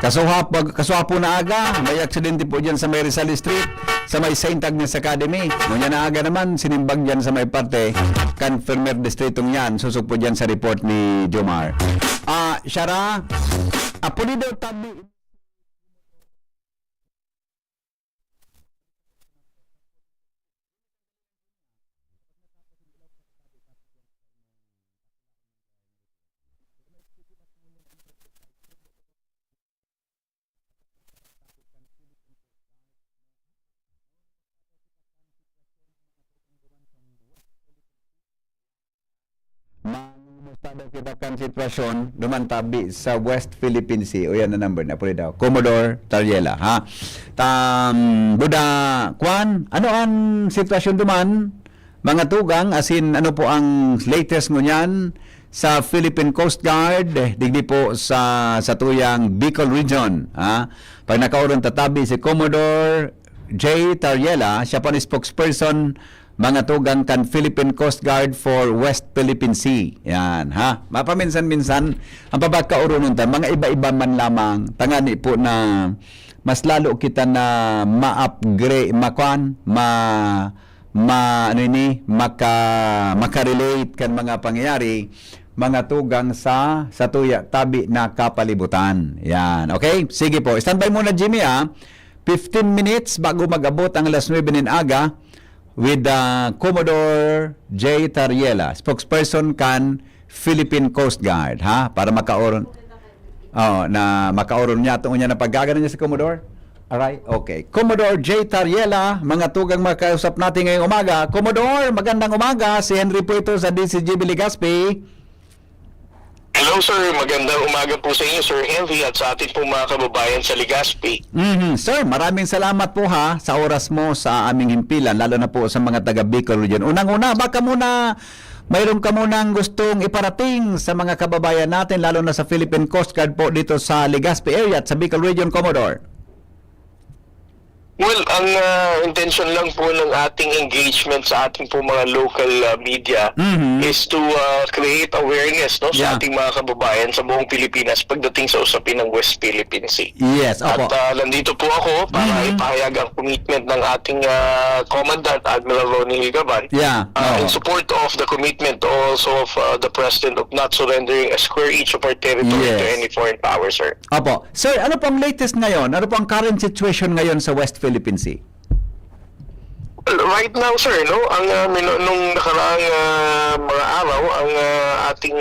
Kasuha po na aga. May aksidente po dyan sa may Rizal Street, sa may St. Agnes Academy. Ngunya na aga naman, sinimbag dyan sa may parte, Confirmer Distritong yan. Susok po dyan sa report ni Jomar. Shara, Apolido Tabi. Kita kan sitwasyon dumantabi sa West Philippine Sea o yan na number na puli daw Commodore Tariela ha Buda Kwan, ano ang sitwasyon duman mga tugang asin ano po ang latest ngunyan sa Philippine Coast Guard digdi po sa tuyang Bicol Region ha pag nakauron tatabi si Commodore J. Tariela, siya pa ni spokesperson mga tugang kan Philippine Coast Guard for West Philippine Sea. Yan, ha? Mapaminsan-minsan, ang pabagkaurunon ta, mga iba-iba man lamang, tangani po na mas lalo kita na ma-upgrade, makarelate kan mga pangyayari, mga tugang sa tuya tabi na kapalibutan. Yan, okay? Sige po, standby muna Jimmy, ha? 15 minutes bago mag-abot ang alas 9 ng aga, with Commodore J. Tariela, spokesperson kan Philippine Coast Guard, ha? Para makauron. Na makauron niya itong niya na paggagana niya sa Commodore. Alright, okay. Commodore J. Tariela, mga tugang makausap natin ngayong umaga. Commodore, magandang umaga. Si Henry po ito sa DCGB Legazpi. Hello sir, magandang umaga po sa inyo Sir Henry at sa ating po mga kababayan sa Legazpi. Sir, maraming salamat po ha sa oras mo sa aming himpilan, lalo na po sa mga taga Bicol Region. Unang-una, baka muna mayroon ka munang gustong iparating sa mga kababayan natin, lalo na sa Philippine Coast Guard po dito sa Legazpi area at sa Bicol Region, Commodore. Well, ang intention lang po ng ating engagement sa ating po mga local media is to create awareness no sa ating mga kababayan sa buong Pilipinas pagdating sa usapin ng West Philippine Sea. Yes, opo. At nandito po ako para ipahayag ang commitment ng ating Commandant Admiral Ronnie Hilgaban in support of the commitment also of the President of not surrendering a square inch of our territory to any foreign power, sir. Opo. Sir, ano pong latest ngayon? Ano pong current situation ngayon sa West Philippine Sea? Well, right now, sir, no, ang nung nakaraang mga araw, ang ating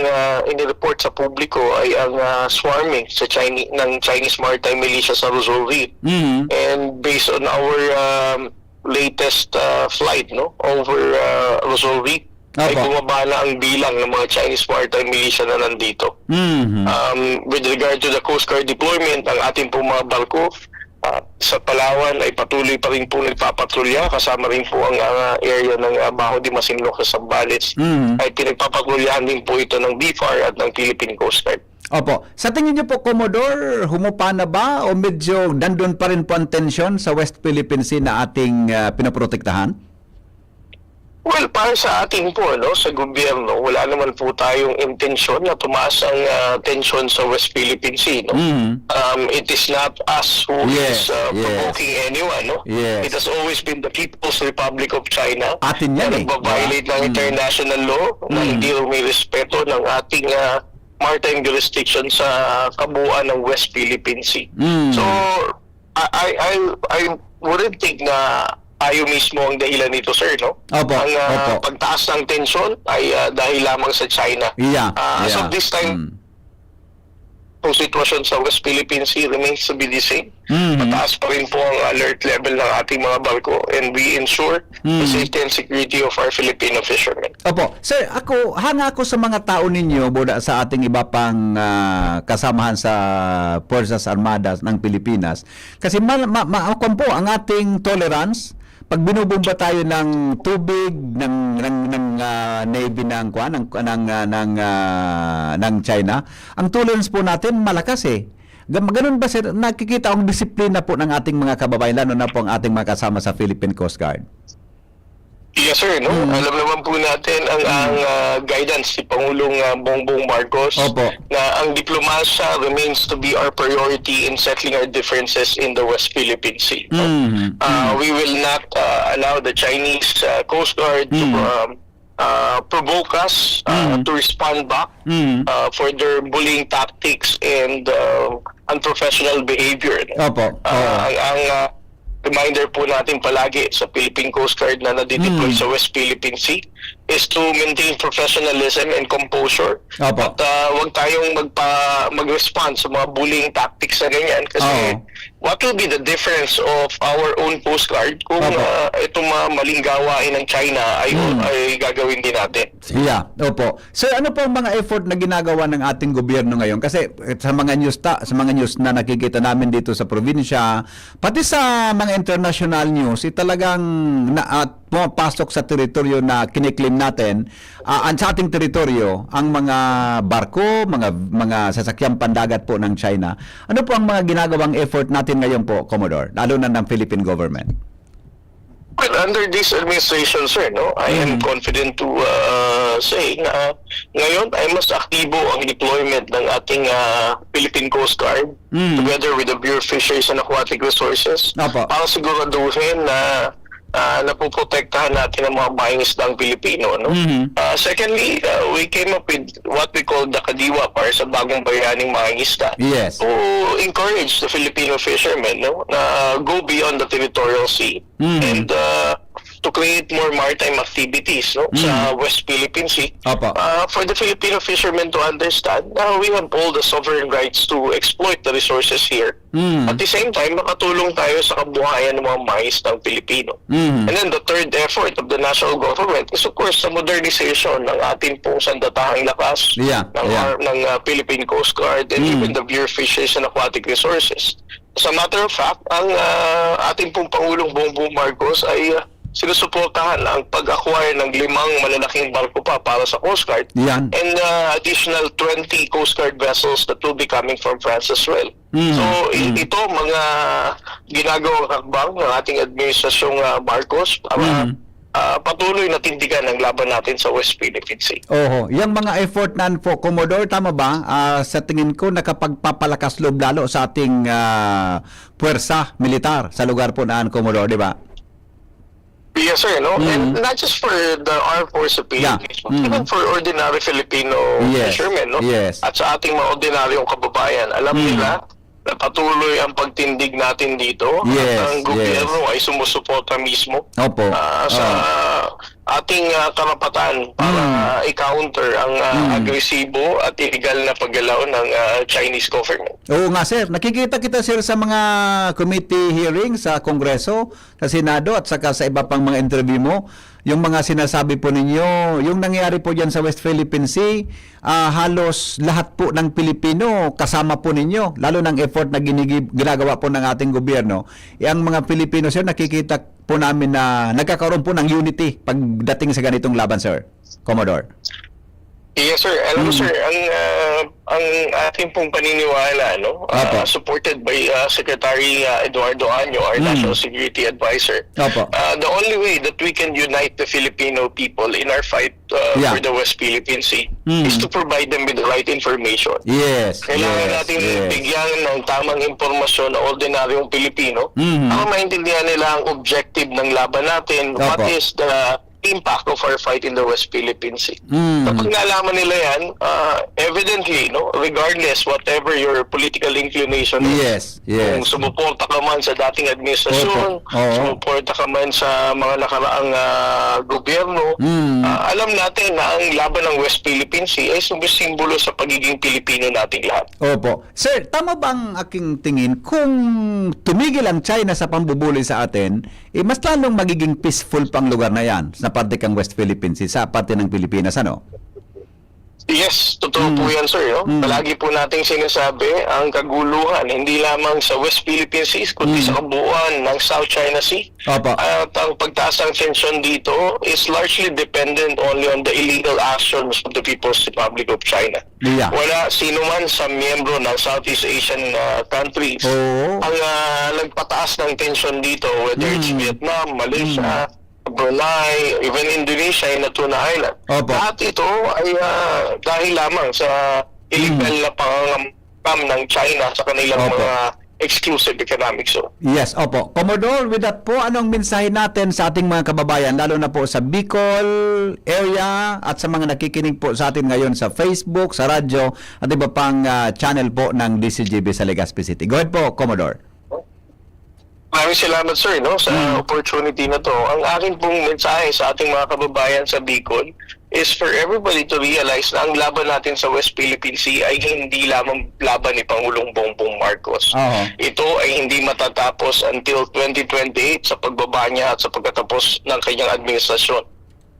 inireport sa publiko ay ang swarming sa Chinese maritime militia sa Luzon Reef. And based on our latest flight no over Luzon Reef, ay bumaba na ang bilang ng mga Chinese maritime militia na nandito. With regard to the Coast Guard deployment, ang ating pong mga barko sa Palawan ay patuloy pa rin po nagpapatrolya, kasama rin po ang area ng Baho de Masinloc sa Zambales. Ay pinagpapatrolyahan din po ito ng BFAR at ng Philippine Coast Guard. Opo. Sa tingin niyo po, Commodore, humupa na ba o medyo nandun pa rin po ang tensyon sa West Philippine Sea na ating pinaprotektahan? Well, para sa ating po, no, sa gobyerno, wala naman po tayong intensyon na tumaas ang tensyon sa West Philippine Sea. No? It is not us who is provoking anyone. No? It has always been the People's Republic of China atin yan, na nagbabiolate ng international law na hindi rumirespeto ng ating maritime jurisdiction sa kabuuan ng West Philippine Sea. So, I wouldn't think na tayo mismo ang dahilan nito, sir, no? Opo, ang pagtaas ng tensyon ay dahil lamang sa China. As of this time, ang sitwasyon sa West Philippine Sea remains to be the same. Mataas pa rin po ang alert level ng ating mga barko and we ensure the safety and security of our Filipino fishermen. Opo. Sir, hanga ako sa mga tao ninyo, buda sa ating iba pang kasamahan sa Puersas Armadas ng Pilipinas. Kasi po ang ating tolerance pag binubomba tayo ng tubig ng Navy ng China, ang tolerance po natin malakas eh. Ganun ba sir, nakikita ang disiplina po ng ating mga kababayan, lalo na po ang ating mga kasama sa Philippine Coast Guard? Yes, sir. No? Alam naman po natin ang guidance ni Pangulong Bongbong Marcos na ang diplomasya remains to be our priority in settling our differences in the West Philippine Sea. We will not allow the Chinese Coast Guard to provoke us to respond back for their bullying tactics and unprofessional behavior. Ang reminder po natin palagi sa Philippine Coast Guard na nadideploy sa West Philippine Sea is to maintain professionalism and composure. At huwag tayong mag-respond sa mga bullying tactics na ganyan kasi what will be the difference of our own Coast Guard kung itong mga maling gawain ng China ay gagawin din natin? Opo. Sir, ano po ang mga effort na ginagawa ng ating gobyerno ngayon? Kasi sa mga news na nakikita namin dito sa probinsya, pati sa mga international news, talagang pumapasok sa teritoryo na kiniklaim natin, sa ating teritoryo, ang mga barko, mga sasakyang pandagat po ng China. Ano po ang mga ginagawang effort natin ngayon po, Commodore, lalo na ng Philippine government? Well, under this administration, sir, no, I am confident to say na ngayon ay mas aktibo ang deployment ng ating Philippine Coast Guard together with the Bureau of Fisheries and Aquatic Resources para siguraduhin na napoprotektahan natin ang mga mangingisdang Pilipino. No? Secondly, we came up with what we call the Kadiwa para sa bagong bayaning mangingisda to encourage the Filipino fishermen na go beyond the territorial sea and to create more maritime activities sa West Philippine Sea for the Filipino fishermen to understand na we have all the sovereign rights to exploit the resources here. At the same time, makatulong tayo sa kabuhayan ng mga mais ng Pilipino. And then the third effort of the national government is of course the modernization ng ating pong sandatahang lakas ng Philippine Coast Guard and even the Bureau of Fisheries and Aquatic Resources. As a matter of fact, ang ating pong Pangulong Bongbong Marcos ay sinusuportahan ang pag-acquire ng 5 malalaking barko pa para sa Coast Guard and additional 20 Coast Guard vessels that will be coming from France as well. So ito mga ginagawang hakbang ng ating administrasyong Marcos para patuloy na tindigan ang laban natin sa West Philippine Sea. Oho, yung mga effort na po, Commodore, tama ba? Sa tingin ko, nakapagpapalakas loob lalo sa ating puwersa militar sa lugar po naan, Commodore, di ba? Yes, sir. No? And not just for the armed force of Philippines, but even for ordinary Filipino fishermen. No? Yes. At sa ating mga ordinaryong kababayan, alam nila na patuloy ang pagtindig natin dito. Yes, At ang gobyerno ay sumusuporta mismo Opo. sa ating karapatan para i-counter ang agresibo at illegal na paggalaw ng Chinese government. Oo nga, sir. Nakikita kita, sir, sa mga committee hearings sa Kongreso, sa Senado, at saka sa iba pang mga interview mo. Yung mga sinasabi po ninyo, yung nangyari po dyan sa West Philippine Sea, halos lahat po ng Pilipino kasama po ninyo, lalo ng effort na ginagawa po ng ating gobyerno. Ang mga Pilipino, sir, nakikita po namin na nagkakaroon po ng unity pagdating sa ganitong laban, sir. Commodore. Yes, sir. Alam mo, sir, ang ating pong paniniwala, no, supported by Secretary Eduardo Año, our National Security Advisor, the only way that we can unite the Filipino people in our fight for the West Philippine Sea is to provide them with the right information. Yes. Kailangan natin bigyan ng tamang impormasyon na ordinaryong Pilipino para maintindihan nila ang objective ng laban natin, what is the impact of our fight in the West Philippine Sea. Kapag nalaman nila yan, evidently, no, regardless whatever your political inclination is, kung sumuporta ka man sa dating administrasyon, sumuporta ka man sa mga nakaraang gobyerno, alam natin na ang laban ng West Philippine Sea ay sumisimbolo sa pagiging Pilipino nating lahat. Opo. Sir, tama bang aking tingin kung tumigil ang China sa pambubuli sa atin, mas lalong magiging peaceful pang lugar na yan na parte kang West Philippine Sea sa parte ng Pilipinas, ano? Yes, totoo po yan, sir. No? Palagi po nating sinasabi ang kaguluhan, hindi lamang sa West Philippine Sea, kundi sa kabuuan ng South China Sea. At ang pagtaas ng tensyon dito is largely dependent only on the illegal actions of the People's Republic of China. Wala sino man sa miyembro ng Southeast Asian countries ang nagpataas ng tensyon dito, whether it's Vietnam, Malaysia, Brunei, even Indonesia, na Tuna Island. Lahat ito ay dahil lamang sa illegal na pangangam ng China sa kanilang mga exclusive economic zone. Yes, opo. Commodore, with that po, anong mensahe natin sa ating mga kababayan, lalo na po sa Bicol area at sa mga nakikinig po sa atin ngayon sa Facebook, sa radyo, at iba pang channel po ng DCGB sa Legazpi City. Go ahead po, Commodore. Maraming salamat, sir, no, sa opportunity na to. Ang akin pong mensahe sa ating mga kababayan sa Bicol is for everybody to realize na ang laban natin sa West Philippine Sea ay hindi lamang laban ni Pangulong Bongbong Marcos. Ito ay hindi matatapos until 2028 sa pagbaba niya at sa pagkatapos ng kanyang administrasyon.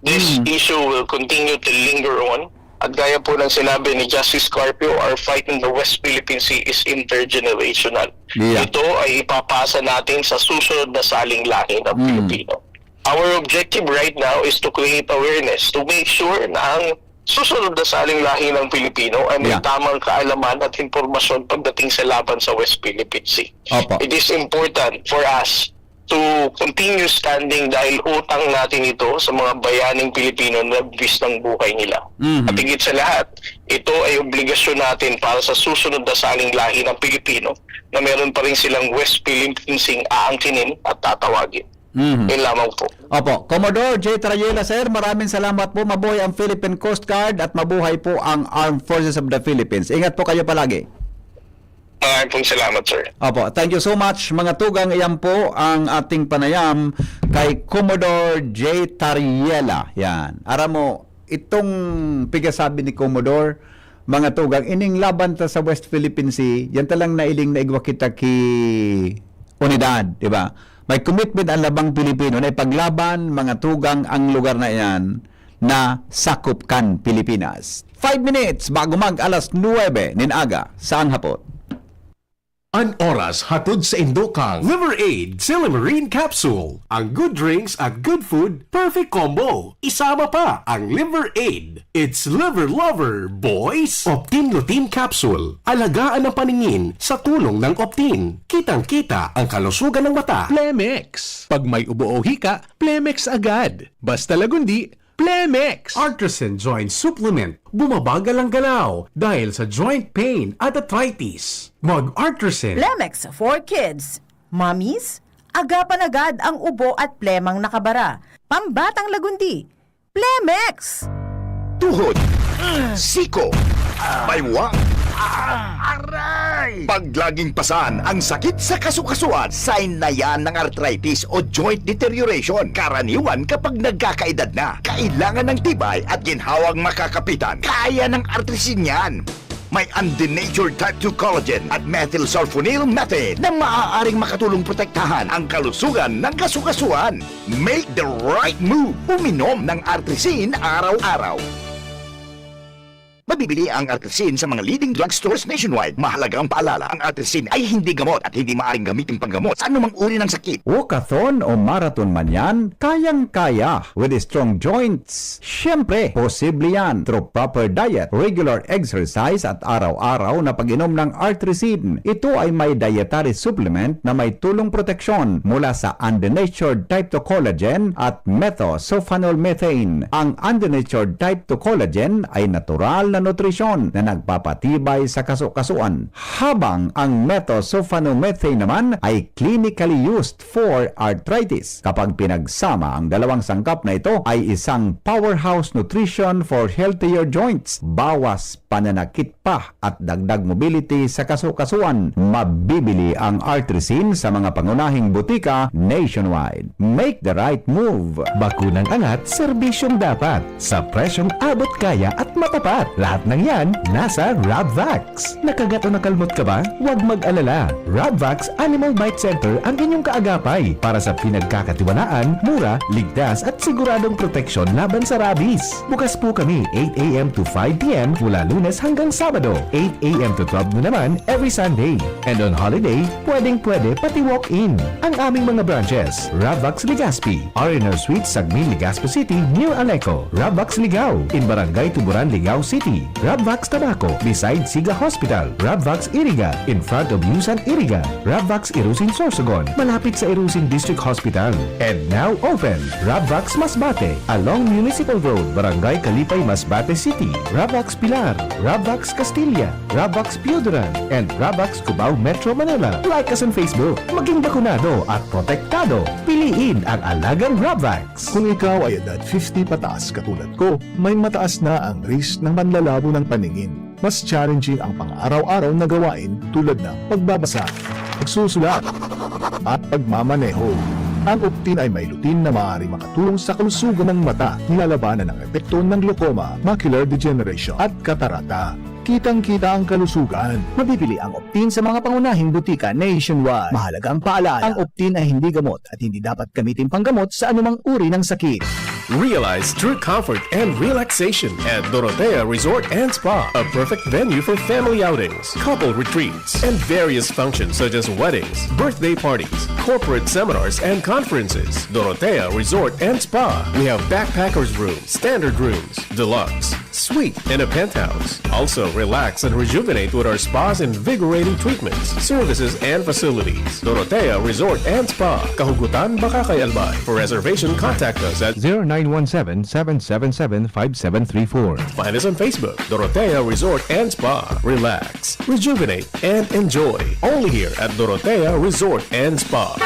This issue will continue to linger on. At gaya po ng sinabi ni Justice Carpio, our fight in the West Philippine Sea is intergenerational. Ito ay ipapasa natin sa susunod na saling lahi ng Pilipino. Our objective right now is to create awareness, to make sure na ang susunod na saling lahi ng Pilipino ay may tamang kaalaman at impormasyon pagdating sa laban sa West Philippine Sea. It is important for us to continue standing dahil utang natin ito sa mga bayaning Pilipino na nagbis ng buhay nila. At higit sa lahat, ito ay obligasyon natin para sa susunod na saling lahi ng Pilipino na meron pa rin silang West Philippine Sea aangkinin at tatawagin. Yun lamang po. Opo. Commodore J. Trayela, sir, maraming salamat po. Mabuhay ang Philippine Coast Guard at mabuhay po ang Armed Forces of the Philippines. Ingat po kayo palagi. Maraming pong salamat, sir. Opo, thank you so much mga tugang. Iyan po ang ating panayam kay Commodore J. Trayela. Yan. Aram mo, itong pigasabi ni Commodore, mga tugang, ining laban ta sa West Philippine Sea, yan talang nailing na igwa kita ki unidad, di ba? May commitment ang labang Pilipino na ipaglaban, mga tugang, ang lugar na yan na sakop kan Pilipinas. 5 minutes bago mag alas 9 nin aga sa hapon. An oras hatod sa Indokang Liver Aid Silimarine Capsule. Ang good drinks at good food, perfect combo. Isama pa ang Liver Aid. It's liver lover, boys! Optin Lutein Capsule. Alagaan ang paningin sa tulong ng Optin. Kitang-kita ang kalusugan ng mata. Plemex. Pag may ubo o hika, Plemex agad. Basta lagundi, Plemex. Artisan Joint Supplement. Bumabagal ang galaw dahil sa joint pain at arthritis. Mag-Artisan. Plemex for Kids. Mommies, agapan agad ang ubo at plemang nakabara. Pambatang lagundi, Plemex. Tuhod, siko, baywang, aray! Pag laging pasan ang sakit sa kasukasuan, sign na yan ng arthritis o joint deterioration. Karaniwan kapag nagkakaedad na, kailangan ng tibay at ginhawang makakapitan. Kaya ng artrisin yan. May undenatured type 2 collagen at methylsulfonyl methane na maaaring makatulong protektahan ang kalusugan ng kasukasuan. Make the right move. Uminom ng artrisin araw-araw. Mabibili ang artrisin sa mga leading drugstores nationwide. Mahalagang paalala, ang artrisin ay hindi gamot at hindi maaaring gamitin panggamot sa anumang uri ng sakit. Walkathon o marathon man yan, kayang-kaya with strong joints. Siyempre, posible yan through proper diet, regular exercise at araw-araw na pag-inom ng artrisin. Ito ay may dietary supplement na may tulong proteksyon mula sa undenatured type 2 collagen at methylsulfonylmethane. Ang undenatured type 2 collagen ay natural na nutrisyon na nagpapatibay sa kasukasuan, habang ang methylsulfonylmethane naman ay clinically used for arthritis. Kapag pinagsama ang dalawang sangkap na ito ay isang powerhouse nutrition for healthier joints, bawas pananakit pa at dagdag mobility sa kasukasuan. Mabibili ang artrisin sa mga pangunahing butika nationwide. Make the right move. Bakunang angat, serbisyong dapat. Sa presyong abot kaya at matapat. Lahat ng yan, nasa Rabvax. Nakagat o nakalmot ka ba? Huwag mag-alala. Rabvax Animal Bite Center ang inyong kaagapay para sa pinagkakatiwalaan, mura, ligtas at siguradong proteksyon laban sa rabies. Bukas po kami 8 a.m. to 5 p.m. mula Lunes hanggang Sabado, 8 a.m. to 12 noon naman every Sunday. And on holiday, pwedeng-pwede pati walk-in. Ang aming mga branches, Rabvax Legazpi, R&R Suite, Sagmin, Legazpi City, near Aleco. Rabvax Ligao, in Barangay Tuburan, Ligao City. Rabvax Tabaco, beside Siga Hospital. Rabvax Iriga, in front of Yusan Iriga. Rabvax Irusin Sorsogon, malapit sa Irusin District Hospital. And now open, Rabvax Masbate, along Municipal Road, Barangay Kalipay, Masbate City. Rabvax Pilar, Rabvax Castilla, Rabvax Pioduran, and Rabvax Cubao Metro Manila. Like us on Facebook, maging bakunado at protektado. Piliin ang alagang Rabvax. Kung ikaw ay edad 50 pataas katulad ko, may mataas na ang risk ng panlalabo ng paningin. Mas challenging ang pang-araw-araw na gawain tulad ng pagbabasa, pagsusulat, at pagmamaneho. Ang Optin ay may lutein na maaari makatulong sa kalusugan ng mata, nilalabanan ang epekto ng glaucoma, macular degeneration at katarata. Kitang-kita ang kalusugan. Mabibili ang Optin sa mga pangunahing butika nationwide. Mahalagang paalala, ang Optin ay hindi gamot at hindi dapat gamitin panggamot sa anumang uri ng sakit. Realize true comfort and relaxation at Dorotea Resort and Spa, a perfect venue for family outings, couple retreats, and various functions such as weddings, birthday parties, corporate seminars, and conferences. Dorotea Resort and Spa. We have backpackers rooms, standard rooms, deluxe, suite, and a penthouse. Also, relax and rejuvenate with our spas invigorating treatments, services, and facilities. Dorotea Resort and Spa, Kahugutan, Bakakay, Albay. For reservation, contact us at 0917-777-5734. Find us on Facebook, Dorotea Resort and Spa. Relax, rejuvenate, and enjoy. Only here at Dorotea Resort and Spa.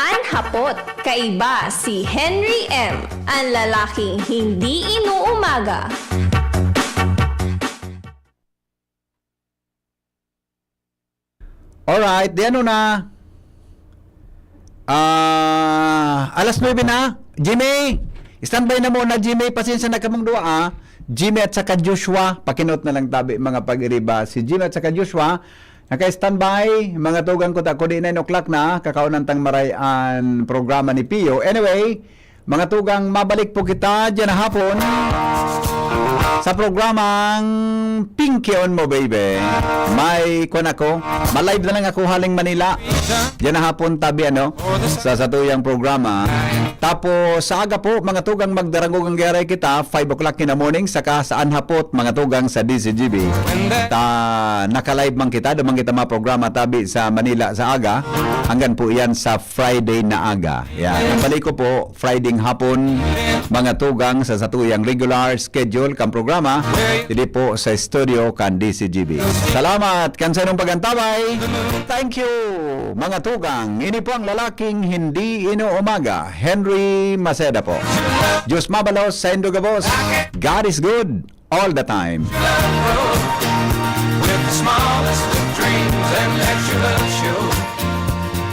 Ang hapot, kaiba si Henry M. Ang lalaking hindi inuumaga. Alright, di ano na? Alas 9 na. Jimmy! Standby na muna, Jimmy. Pasensya na kamong dua, Jimmy at saka Joshua. Pakinot na lang tabi mga pag-iriba. Si Jimmy at saka Joshua, naka-standby. Mga tugang ko ta, kung di 9 o'clock na, kakaunan tang marayan programa ni Pio. Anyway, mga tugang, mabalik po kita dyan hapon Sa programang Pinky on mo, baby. May kun ako. Malive na lang ako haling Manila. Yan na hapon tabi sa satuyang programa. Tapos sa aga po, mga tugang magdarangog ang garay kita, 5 o'clock in the morning, saka saan hapot, mga tugang sa DCGB. Naka-live man kita, dumang kita mga programa tabi sa Manila sa aga. Hanggang po yan sa Friday na aga. Yan. Balik ko po, Friday hapon, mga tugang sa satuyang regular schedule kang programa, hindi po sa studio kan DCGB. Salamat, kansanong pagantabay. Thank you, mga tugang. Ini po ang lalaking hindi inuumaga, Henry Maceda po. Diyos mabalos sa Indogabos. God is good all the time. With the smallest of dreams and let your love show.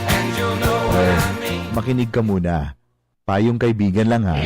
And you'll know what I mean. Makinig ka muna. Payong kaibigan lang ha.